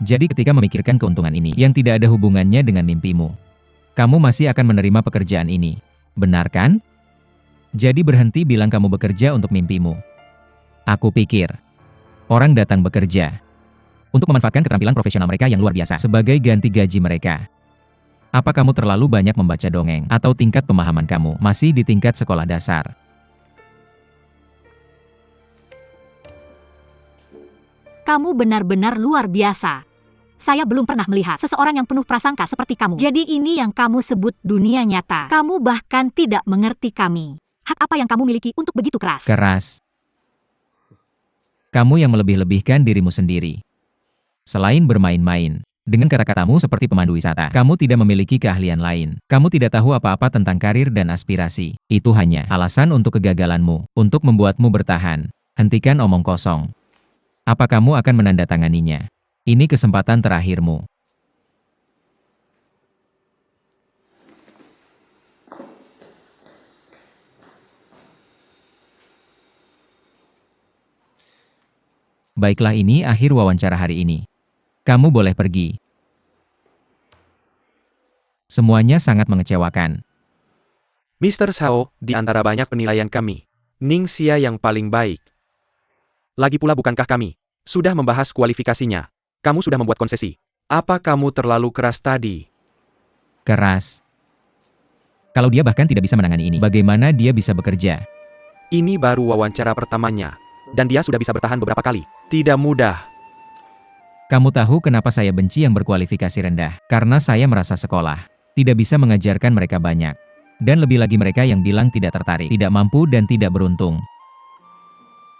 Jadi ketika memikirkan keuntungan ini yang tidak ada hubungannya dengan mimpimu, kamu masih akan menerima pekerjaan ini. Benar kan? Jadi berhenti bilang kamu bekerja untuk mimpimu. Aku pikir orang datang bekerja untuk memanfaatkan keterampilan profesional mereka yang luar biasa sebagai ganti gaji mereka. Apa kamu terlalu banyak membaca dongeng atau tingkat pemahaman kamu masih di tingkat sekolah dasar? Kamu benar-benar luar biasa. Saya belum pernah melihat seseorang yang penuh prasangka seperti kamu. Jadi ini yang kamu sebut dunia nyata. Kamu bahkan tidak mengerti kami. Hak apa yang kamu miliki untuk begitu keras? Keras. Kamu yang melebih-lebihkan dirimu sendiri. Selain bermain-main dengan kata-katamu seperti pemandu wisata, kamu tidak memiliki keahlian lain. Kamu tidak tahu apa-apa tentang karir dan aspirasi. Itu hanya alasan untuk kegagalanmu, untuk membuatmu bertahan. Hentikan omong kosong. Apa kamu akan menandatanganinya? Ini kesempatan terakhirmu. Baiklah, ini akhir wawancara hari ini. Kamu boleh pergi. Semuanya sangat mengecewakan. Mr. Zhao, di antara banyak penilaian kami, Ning Xia yang paling baik. Lagi pula bukankah kami sudah membahas kualifikasinya? Kamu sudah membuat konsesi. Apa kamu terlalu keras tadi? Keras. Kalau dia bahkan tidak bisa menangani ini, bagaimana dia bisa bekerja? Ini baru wawancara pertamanya, dan dia sudah bisa bertahan beberapa kali. Tidak mudah. Kamu tahu kenapa saya benci yang berkualifikasi rendah? Karena saya merasa sekolah tidak bisa mengajarkan mereka banyak. Dan lebih lagi mereka yang bilang tidak tertarik, tidak mampu dan tidak beruntung.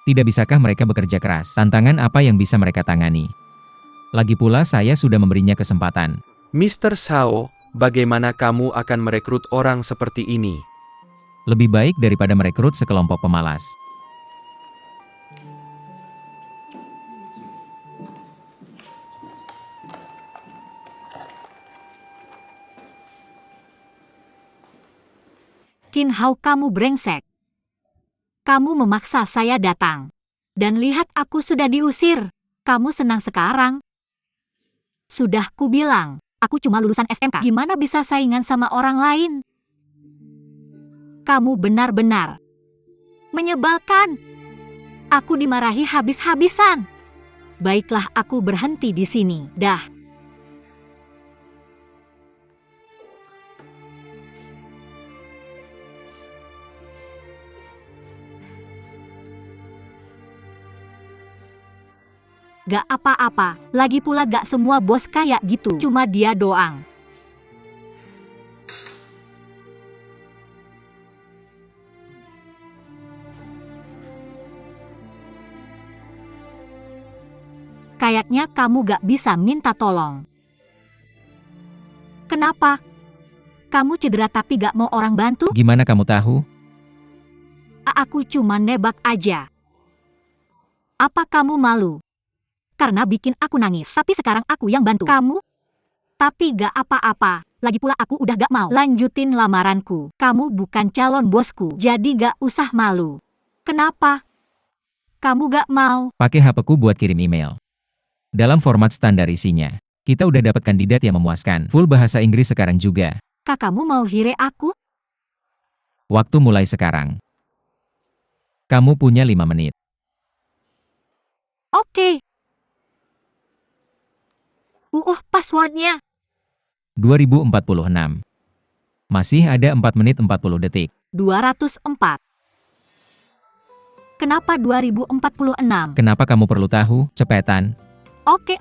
Tidak bisakah mereka bekerja keras? Tantangan apa yang bisa mereka tangani? Lagi pula saya sudah memberinya kesempatan. Mr. Zhao, bagaimana kamu akan merekrut orang seperti ini? Lebih baik daripada merekrut sekelompok pemalas. Qin Hao, kamu brengsek. Kamu memaksa saya datang. Dan lihat aku sudah diusir. Kamu senang sekarang? Sudah kubilang, aku cuma lulusan SMK. Gimana bisa saingan sama orang lain? Kamu benar-benar menyebalkan. Aku dimarahi habis-habisan. Baiklah, aku berhenti di sini. Dah. Gak apa-apa, lagi pula gak semua bos kayak gitu, cuma dia doang. Kayaknya kamu gak bisa minta tolong. Kenapa? Kamu cedera tapi gak mau orang bantu? Gimana kamu tahu? Aku cuma nebak aja. Apa kamu malu? Karena bikin aku nangis. Tapi sekarang aku yang bantu kamu. Tapi gak apa-apa. Lagi pula aku udah gak mau lanjutin lamaranku. Kamu bukan calon bosku. Jadi gak usah malu. Kenapa? Kamu gak mau? Pakai HP-ku buat kirim email. Dalam format standar isinya. Kita udah dapat kandidat yang memuaskan. Full bahasa Inggris sekarang juga. Kamu mau hire aku? Waktu mulai sekarang. Kamu punya 5 menit. Oke. Passwordnya. 2046. Masih ada 4 menit 40 detik. 204. Kenapa 2046? Kenapa kamu perlu tahu? Cepetan. Oke.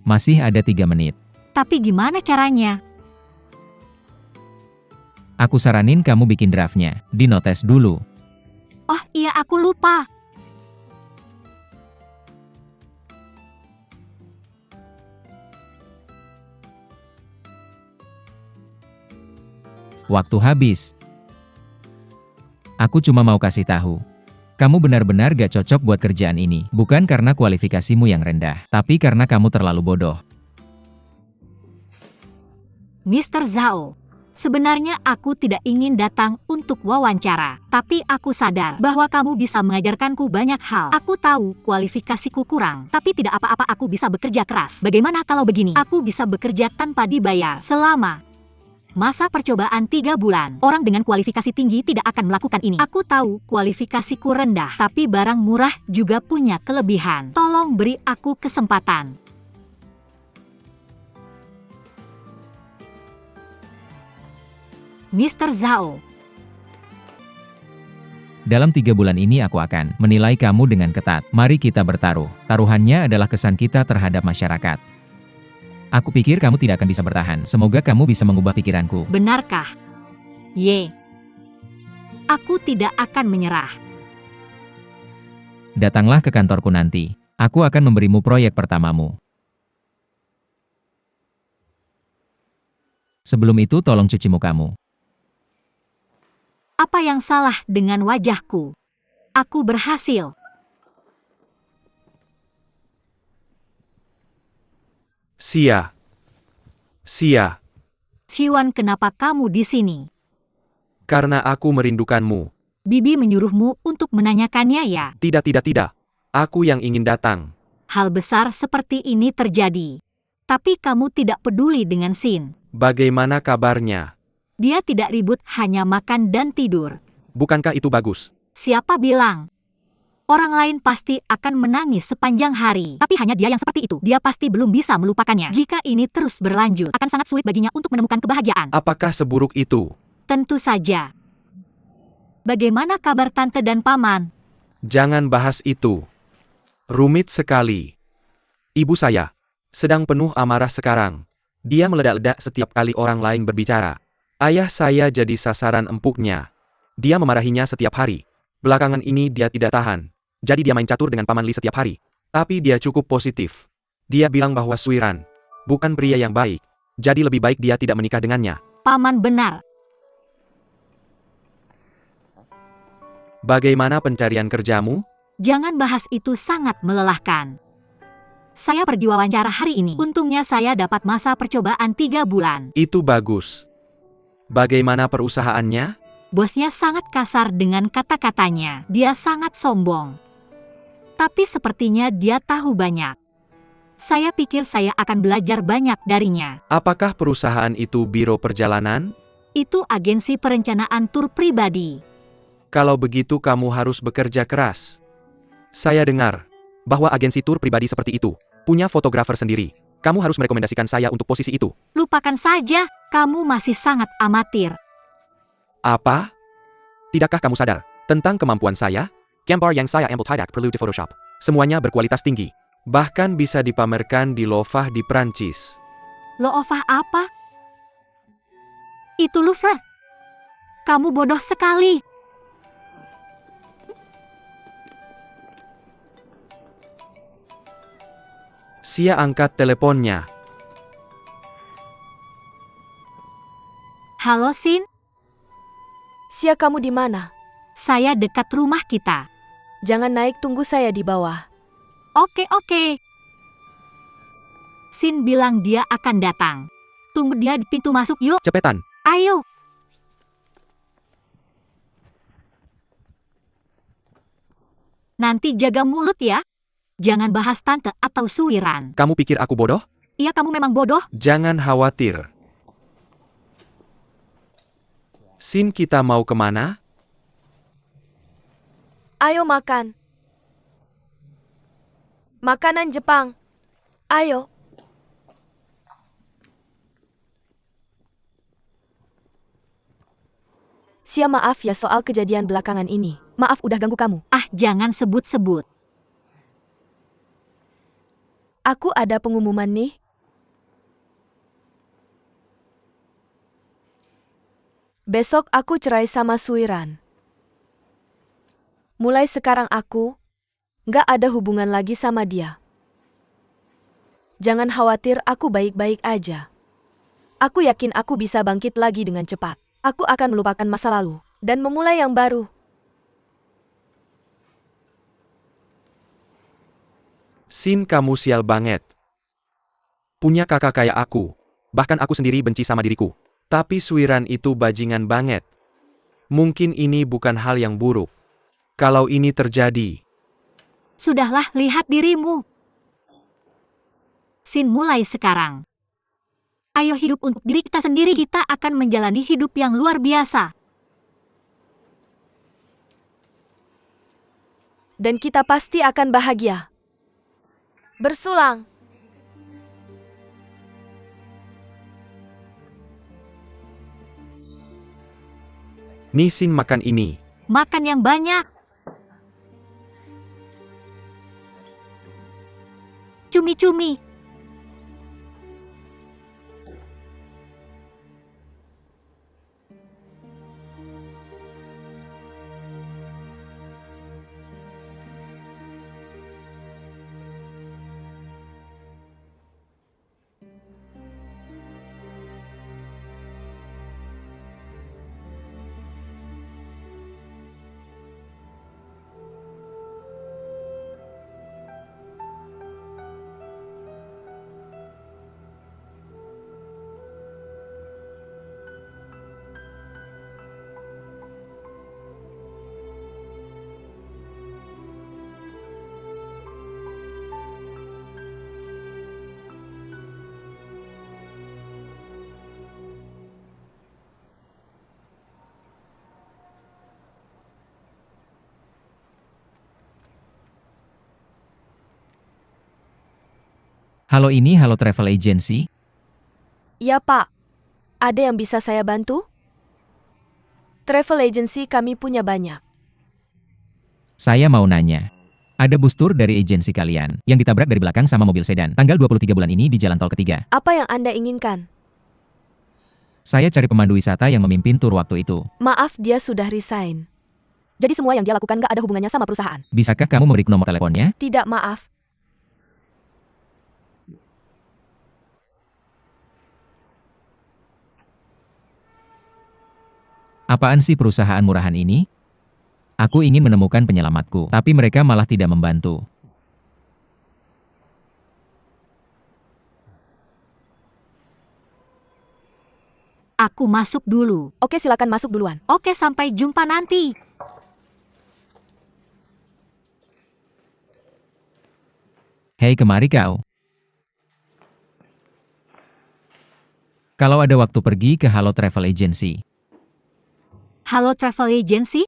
Masih ada 3 menit. Tapi gimana caranya? Aku saranin kamu bikin draftnya. Dinotes dulu. Oh iya, aku lupa. Waktu habis. Aku cuma mau kasih tahu. Kamu benar-benar gak cocok buat kerjaan ini. Bukan karena kualifikasimu yang rendah, tapi karena kamu terlalu bodoh. Mr. Zhao, sebenarnya aku tidak ingin datang untuk wawancara. Tapi aku sadar bahwa kamu bisa mengajarkanku banyak hal. Aku tahu kualifikasiku kurang, tapi tidak apa-apa, aku bisa bekerja keras. Bagaimana kalau begini? Aku bisa bekerja tanpa dibayar selama masa percobaan 3 bulan. Orang dengan kualifikasi tinggi tidak akan melakukan ini. Aku tahu kualifikasiku rendah, tapi barang murah juga punya kelebihan. Tolong beri aku kesempatan. Mr. Zhao. Dalam 3 bulan ini aku akan menilai kamu dengan ketat. Mari kita bertaruh. Taruhannya adalah kesan kita terhadap masyarakat. Aku pikir kamu tidak akan bisa bertahan. Semoga kamu bisa mengubah pikiranku. Benarkah? Ye. Aku tidak akan menyerah. Datanglah ke kantorku nanti. Aku akan memberimu proyek pertamamu. Sebelum itu tolong cuci mukamu. Apa yang salah dengan wajahku? Aku berhasil. Xia. Siwan, kenapa kamu di sini? Karena aku merindukanmu. Bibi menyuruhmu untuk menanyakannya ya? Tidak. Aku yang ingin datang. Hal besar seperti ini terjadi. Tapi kamu tidak peduli dengan Sin. Bagaimana kabarnya? Dia tidak ribut, hanya makan dan tidur. Bukankah itu bagus? Siapa bilang? Orang lain pasti akan menangis sepanjang hari. Tapi hanya dia yang seperti itu. Dia pasti belum bisa melupakannya. Jika ini terus berlanjut, akan sangat sulit baginya untuk menemukan kebahagiaan. Apakah seburuk itu? Tentu saja. Bagaimana kabar tante dan paman? Jangan bahas itu. Rumit sekali. Ibu saya sedang penuh amarah sekarang. Dia meledak-ledak setiap kali orang lain berbicara. Ayah saya jadi sasaran empuknya. Dia memarahinya setiap hari. Belakangan ini dia tidak tahan. Jadi dia main catur dengan Paman Li setiap hari. Tapi dia cukup positif. Dia bilang bahwa Suiran bukan pria yang baik. Jadi lebih baik dia tidak menikah dengannya. Paman benar. Bagaimana pencarian kerjamu? Jangan bahas itu, sangat melelahkan. Saya pergi wawancara hari ini. Untungnya saya dapat masa percobaan 3 bulan. Itu bagus. Bagaimana perusahaannya? Bosnya sangat kasar dengan kata-katanya. Dia sangat sombong. Tapi sepertinya dia tahu banyak. Saya pikir saya akan belajar banyak darinya. Apakah perusahaan itu biro perjalanan? Itu agensi perencanaan tur pribadi. Kalau begitu kamu harus bekerja keras. Saya dengar bahwa agensi tur pribadi seperti itu punya fotografer sendiri. Kamu harus merekomendasikan saya untuk posisi itu. Lupakan saja, kamu masih sangat amatir. Apa? Tidakkah kamu sadar tentang kemampuan saya? Gambar yang saya ambil tidak perlu di Photoshop. Semuanya berkualitas tinggi. Bahkan bisa dipamerkan di Louvre di Prancis. Louvre apa? Itu Louvre. Kamu bodoh sekali. Sia angkat teleponnya. Halo Sin, Sia, kamu di mana? saya dekat rumah kita. Jangan naik, tunggu saya di bawah. Oke. Sin bilang dia akan datang. Tunggu dia di pintu masuk yuk. Cepetan. Ayo. Nanti jaga mulut ya. Jangan bahas tante atau Suiran. Kamu pikir aku bodoh? Iya, kamu memang bodoh. Jangan khawatir. Sin, kita mau kemana? Ayo makan. Makanan Jepang. Ayo. Sia, maaf ya soal kejadian belakangan ini. Maaf udah ganggu kamu. Ah, jangan sebut-sebut. Aku ada pengumuman nih. Besok aku cerai sama Suiran. Mulai sekarang aku nggak ada hubungan lagi sama dia. Jangan khawatir, aku baik-baik aja. Aku yakin aku bisa bangkit lagi dengan cepat. Aku akan melupakan masa lalu dan memulai yang baru. Sin, kamu sial banget. Punya kakak kayak aku. Bahkan aku sendiri benci sama diriku. Tapi Suiran itu bajingan banget. Mungkin ini bukan hal yang buruk. Kalau ini terjadi, Sudahlah, lihat dirimu. Sin, mulai sekarang. Ayo hidup untuk diri kita sendiri. Kita akan menjalani hidup yang luar biasa. Dan kita pasti akan bahagia. Bersulang. nih Sin, makan ini. Makan yang banyak. Cumi-cumi. Halo, ini Halo Travel Agency. Ya, Pak. Ada yang bisa saya bantu? Travel agency kami punya banyak. Saya mau nanya. Ada bus tour dari agensi kalian yang ditabrak dari belakang sama mobil sedan. Tanggal 23 bulan ini di jalan tol ketiga. Apa yang Anda inginkan? Saya cari pemandu wisata yang memimpin tur waktu itu. Maaf, dia sudah resign. Jadi semua yang dia lakukan gak ada hubungannya sama perusahaan. Bisakah kamu memberiku nomor teleponnya? Tidak, maaf. Apaan sih perusahaan murahan ini? Aku ingin menemukan penyelamatku, tapi mereka malah tidak membantu. Aku masuk dulu. Oke, silakan masuk duluan. Oke, sampai jumpa nanti. Hei, kemari kau. Kalau ada waktu pergi ke Halo Travel Agency. Halo Travel Agency?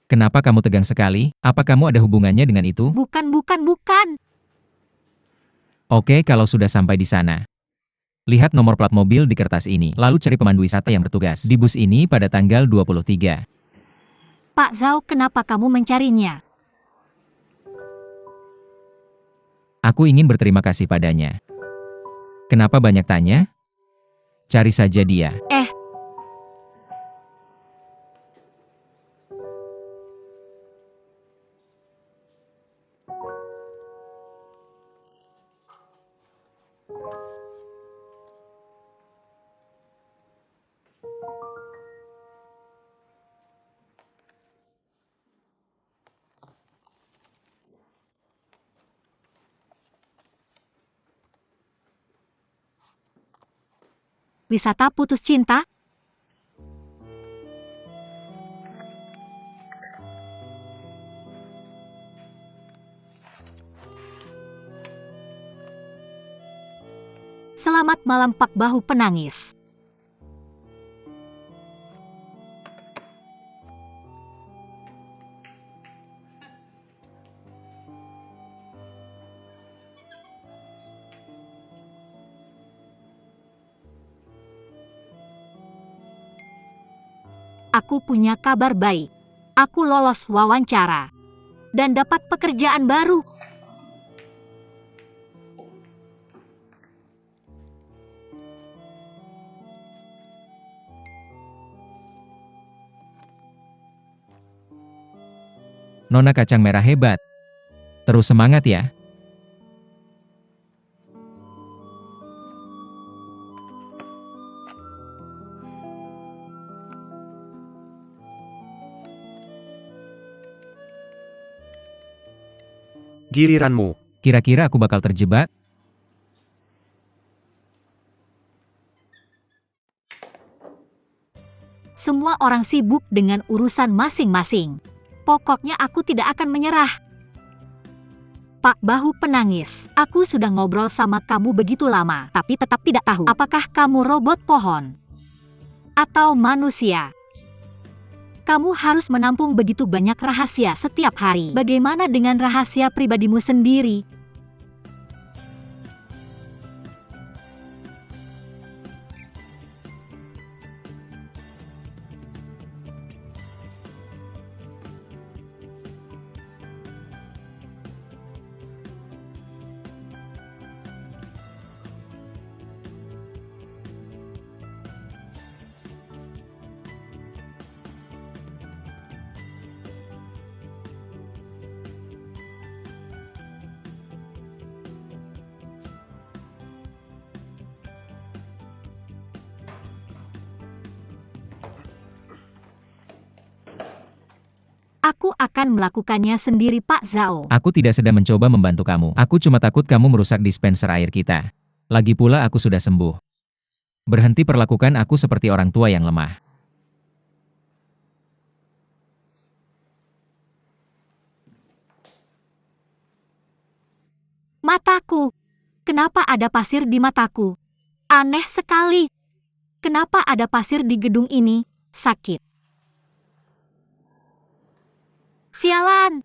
Kenapa kamu tegang sekali? Apa kamu ada hubungannya dengan itu? Bukan. Oke, kalau sudah sampai di sana. Lihat nomor plat mobil di kertas ini, lalu cari pemandu wisata yang bertugas di bus ini pada tanggal 23. Pak Zhao, kenapa kamu mencarinya? Aku ingin berterima kasih padanya. Kenapa banyak tanya? Cari saja dia. Wisata putus cinta? Selamat malam Pak Bahu Penangis. Aku punya kabar baik. Aku lolos wawancara dan dapat pekerjaan baru. Nona kacang merah hebat. Terus semangat ya. Giliranmu. Kira-kira aku bakal terjebak? Semua orang sibuk dengan urusan masing-masing. Pokoknya aku tidak akan menyerah. Pak Bahu Penangis, aku sudah ngobrol sama kamu begitu lama, tapi tetap tidak tahu apakah kamu robot pohon atau manusia. Kamu harus menampung begitu banyak rahasia setiap hari. Bagaimana dengan rahasia pribadimu sendiri? Aku akan melakukannya sendiri Pak Zhao. Aku tidak sedang mencoba membantu kamu. Aku cuma takut kamu merusak dispenser air kita. Lagi pula aku sudah sembuh. Berhenti perlakukan aku seperti orang tua yang lemah. Mataku. Kenapa ada pasir di mataku? Aneh sekali. Kenapa ada pasir di gedung ini? Sakit. Sialan.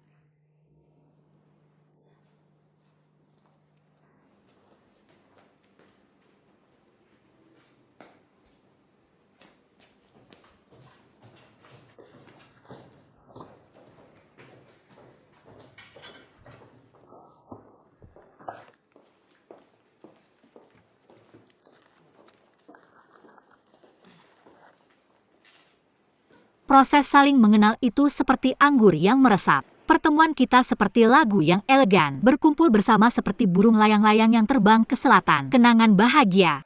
Proses saling mengenal itu seperti anggur yang meresap. Pertemuan kita seperti lagu yang elegan. Berkumpul bersama seperti burung layang-layang yang terbang ke selatan. Kenangan bahagia.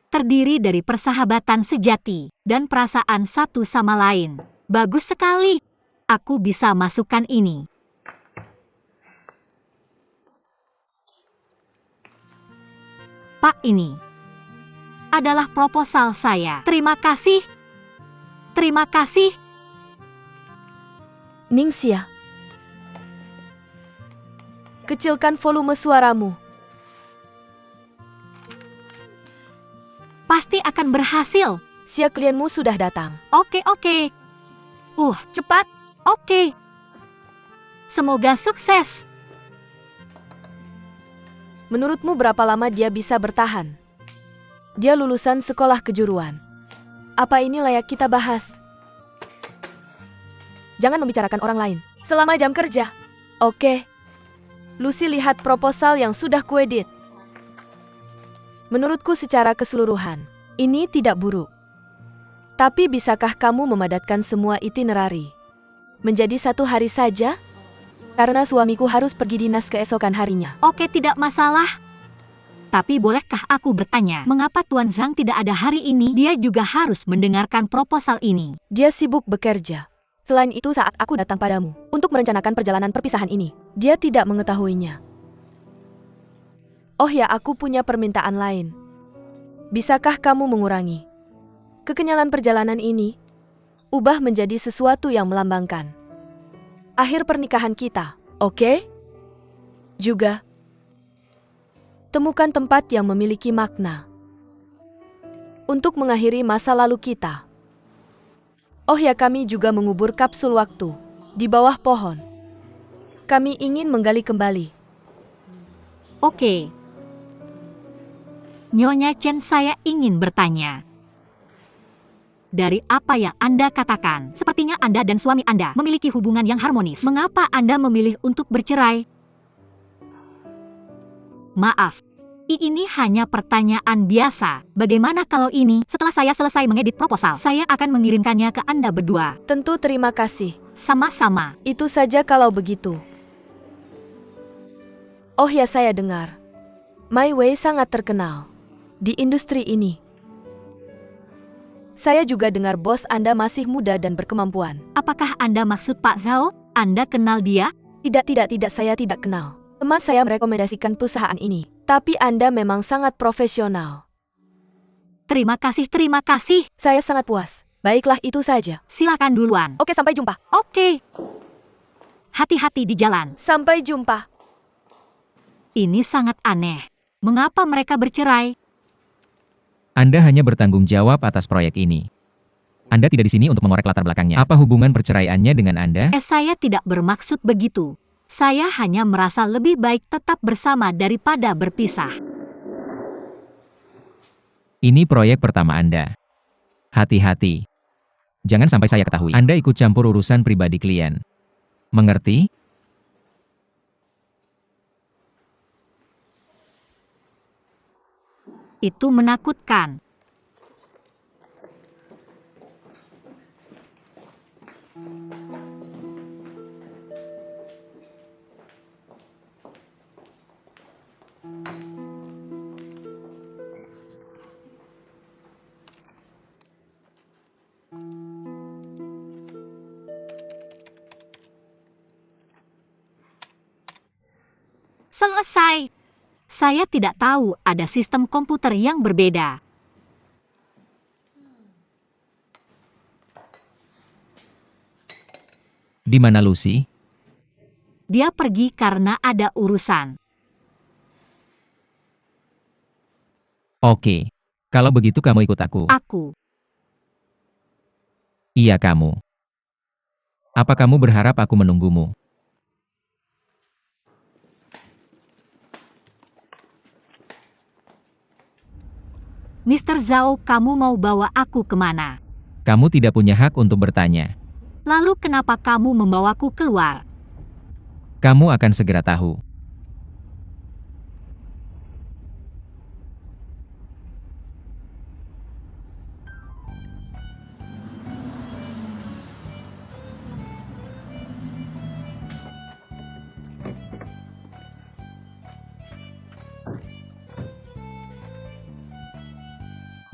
Terdiri dari persahabatan sejati dan perasaan satu sama lain. Bagus sekali. Aku bisa masukkan ini. Pak, ini adalah proposal saya. Terima kasih. Terima kasih. Ningxia. Kecilkan volume suaramu. Pasti akan berhasil. Sia klienmu sudah datang. Oke. Cepat. Oke. Semoga sukses. Menurutmu berapa lama dia bisa bertahan? Dia lulusan sekolah kejuruan. Apa ini layak kita bahas? Jangan membicarakan orang lain. Selama jam kerja. Oke. Lucy lihat proposal yang sudah kuedit. Menurutku secara keseluruhan, ini tidak buruk. Tapi bisakah kamu memadatkan semua itinerary menjadi satu hari saja? Karena suamiku harus pergi dinas keesokan harinya. Oke, tidak masalah. Tapi bolehkah aku bertanya, mengapa Tuan Zhang tidak ada hari ini? Dia juga harus mendengarkan proposal ini. Dia sibuk bekerja. Selain itu saat aku datang padamu untuk merencanakan perjalanan perpisahan ini, dia tidak mengetahuinya. Oh ya, aku punya permintaan lain. Bisakah kamu mengurangi kekenyalan perjalanan ini? Ubah menjadi sesuatu yang melambangkan akhir pernikahan kita, oke? Juga, temukan tempat yang memiliki makna untuk mengakhiri masa lalu kita. Oh ya, kami juga mengubur kapsul waktu di bawah pohon. Kami ingin menggali kembali. Oke. Nyonya Chen, saya ingin bertanya. Dari apa yang Anda katakan, sepertinya Anda dan suami Anda memiliki hubungan yang harmonis. Mengapa Anda memilih untuk bercerai? Maaf, ini hanya pertanyaan biasa. Bagaimana kalau ini, setelah saya selesai mengedit proposal, saya akan mengirimkannya ke Anda berdua? Tentu, terima kasih. Sama-sama. Itu saja kalau begitu. Oh ya, saya dengar My Way sangat terkenal di industri ini. Saya juga dengar bos Anda masih muda dan berkemampuan. Apakah Anda maksud Pak Zhao? Anda kenal dia? Tidak, saya tidak kenal. Teman saya merekomendasikan perusahaan ini. Tapi Anda memang sangat profesional. Terima kasih. Saya sangat puas. Baiklah, itu saja. Silakan duluan. Oke, sampai jumpa. Oke. Hati-hati di jalan. Sampai jumpa. Ini sangat aneh. Mengapa mereka bercerai? Anda hanya bertanggung jawab atas proyek ini. Anda tidak di sini untuk mengorek latar belakangnya. Apa hubungan perceraiannya dengan Anda? Saya tidak bermaksud begitu. Saya hanya merasa lebih baik tetap bersama daripada berpisah. Ini proyek pertama Anda. Hati-hati. Jangan sampai saya ketahui Anda ikut campur urusan pribadi klien. Mengerti? Itu menakutkan. Selesai. Saya tidak tahu ada sistem komputer yang berbeda. Di mana Lucy? Dia pergi karena ada urusan. Oke. Kalau begitu kamu ikut aku. Aku. Iya, kamu. Apa kamu berharap aku menunggumu? Mr. Zhao, kamu mau bawa aku kemana? Kamu tidak punya hak untuk bertanya. Lalu kenapa kamu membawaku keluar? Kamu akan segera tahu.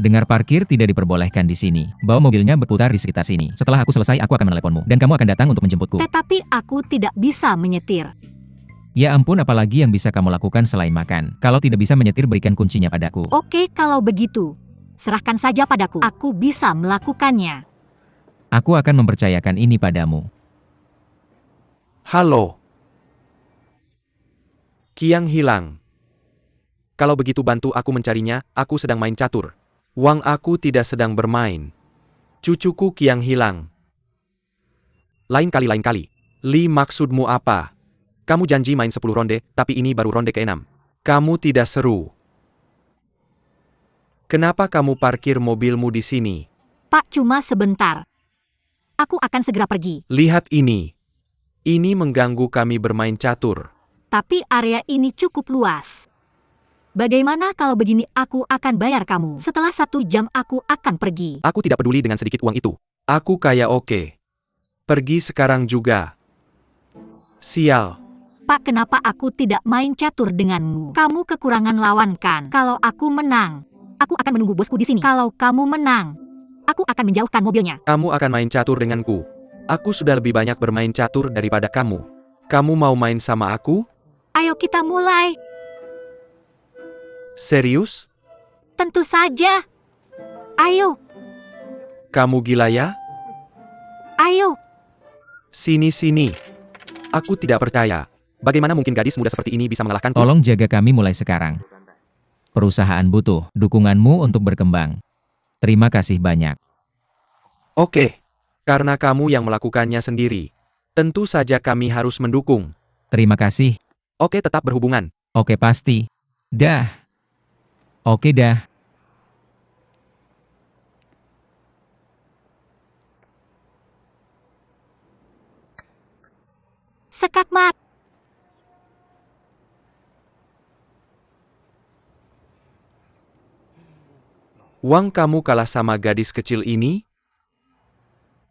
Dengar parkir tidak diperbolehkan di sini. Bawa mobilnya berputar di sekitar sini. Setelah aku selesai, aku akan meneleponmu. Dan kamu akan datang untuk menjemputku. Tetapi aku tidak bisa menyetir. Ya ampun, apalagi yang bisa kamu lakukan selain makan? Kalau tidak bisa menyetir, berikan kuncinya padaku. Oke, kalau begitu, serahkan saja padaku. Aku bisa melakukannya. Aku akan mempercayakan ini padamu. Halo. Qiang hilang. Kalau begitu bantu aku mencarinya, aku sedang main catur. Wang aku tidak sedang bermain. Cucuku Qiang hilang. Lain kali. Li, maksudmu apa? Kamu janji main 10 ronde, tapi ini baru ronde ke-6. Kamu tidak seru. Kenapa kamu parkir mobilmu di sini? Pak, cuma sebentar. Aku akan segera pergi. Lihat ini. Ini mengganggu kami bermain catur. Tapi area ini cukup luas. Bagaimana kalau begini, aku akan bayar kamu. Setelah 1 jam aku akan pergi. Aku tidak peduli dengan sedikit uang itu. Aku kaya oke. Pergi sekarang juga. Sial. Pak, kenapa aku tidak main catur denganmu? Kamu kekurangan lawan kan? Kalau aku menang, aku akan menunggu bosku di sini. Kalau kamu menang, aku akan menjauhkan mobilnya. Kamu akan main catur denganku. Aku sudah lebih banyak bermain catur daripada kamu. Kamu mau main sama aku? Ayo kita mulai. Serius? Tentu saja. Ayo, Kamu gila ya? ayo. Sini. Aku tidak percaya. Bagaimana mungkin gadis muda seperti ini bisa mengalahkanku? Tolong jaga kami mulai sekarang. Perusahaan butuh dukunganmu untuk berkembang. Terima kasih banyak. Oke. Karena kamu yang melakukannya sendiri. Tentu saja kami harus mendukung. Terima kasih. Oke, tetap berhubungan. Oke, pasti. Dah. Oke dah. Sekakmat. Wang, kamu kalah sama gadis kecil ini?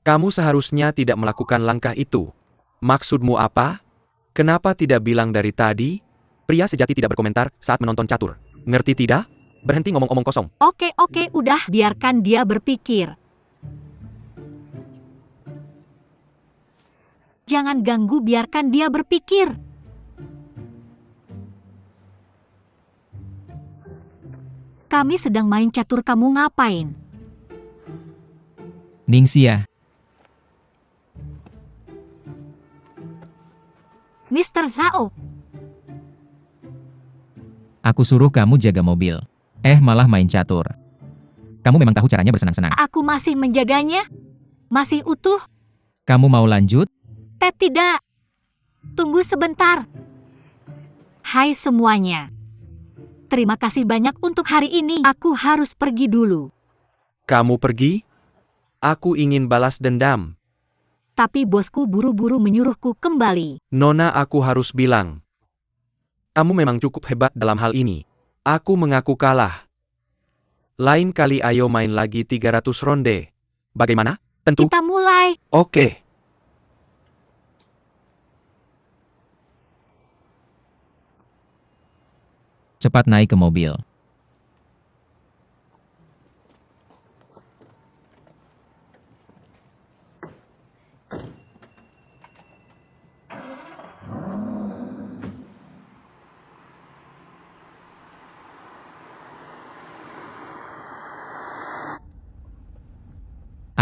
Kamu seharusnya tidak melakukan langkah itu. Maksudmu apa? Kenapa tidak bilang dari tadi? Pria sejati tidak berkomentar saat menonton catur. Ngerti tidak? Berhenti ngomong-ngomong kosong. Oke, udah. Biarkan dia berpikir. Jangan ganggu, biarkan dia berpikir. Kami sedang main catur, kamu ngapain? Ningxia, Mr. Zhao, aku suruh kamu jaga mobil. Malah main catur. Kamu memang tahu caranya bersenang-senang. aku masih menjaganya. Masih utuh. Kamu mau lanjut? Tidak. Tunggu sebentar. Hai semuanya. Terima kasih banyak untuk hari ini. Aku harus pergi dulu. Kamu pergi? Aku ingin balas dendam. Tapi bosku buru-buru menyuruhku kembali. Nona, aku harus bilang. Kamu memang cukup hebat dalam hal ini. Aku mengaku kalah. Lain kali ayo main lagi 300 ronde. Bagaimana? Tentu. Kita mulai. Oke. Cepat naik ke mobil.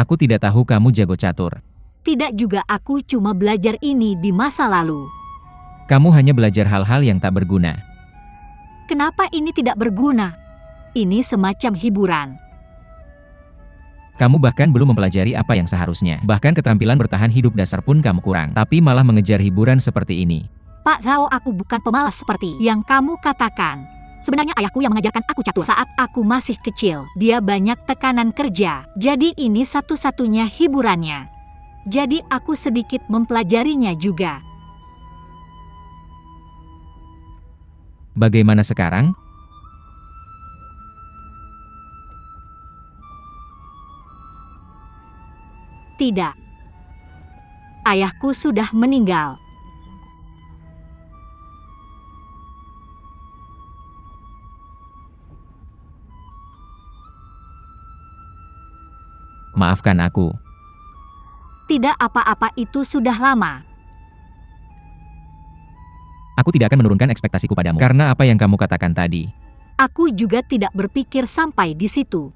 Aku tidak tahu kamu jago catur. Tidak juga, aku cuma belajar ini di masa lalu. Kamu hanya belajar hal-hal yang tak berguna. Kenapa ini tidak berguna? Ini semacam hiburan. Kamu bahkan belum mempelajari apa yang seharusnya. Bahkan keterampilan bertahan hidup dasar pun kamu kurang. Tapi malah mengejar hiburan seperti ini. Pak Zhao, aku bukan pemalas seperti yang kamu katakan. Sebenarnya ayahku yang mengajarkan aku catur. Saat aku masih kecil, dia banyak tekanan kerja. Jadi ini satu-satunya hiburannya. Jadi aku sedikit mempelajarinya juga. Bagaimana sekarang? Tidak. Ayahku sudah meninggal. Maafkan aku. Tidak apa-apa, itu sudah lama. Aku tidak akan menurunkan ekspektasiku padamu. Karena apa yang kamu katakan tadi. Aku juga tidak berpikir sampai di situ.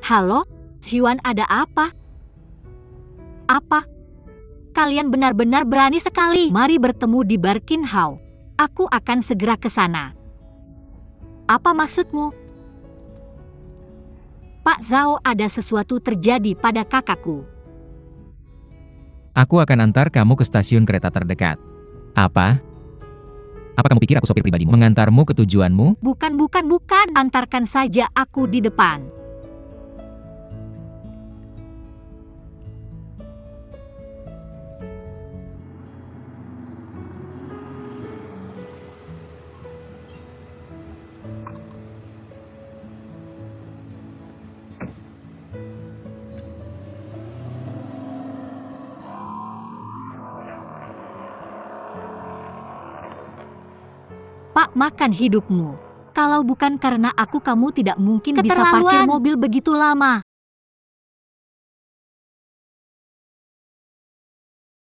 Halo, Hyuan, ada apa? Apa? Kalian benar-benar berani sekali. Mari bertemu di Bar Kinhao. Aku akan segera ke sana. Apa maksudmu? Pak Zhao, ada sesuatu terjadi pada kakakku. Aku akan antar kamu ke stasiun kereta terdekat. Apa? Apa kamu pikir aku sopir pribadimu? Mengantarmu ke tujuanmu? Bukan. Antarkan saja aku di depan. Pak, makan hidupmu. Kalau bukan karena aku, kamu tidak mungkin bisa parkir mobil begitu lama.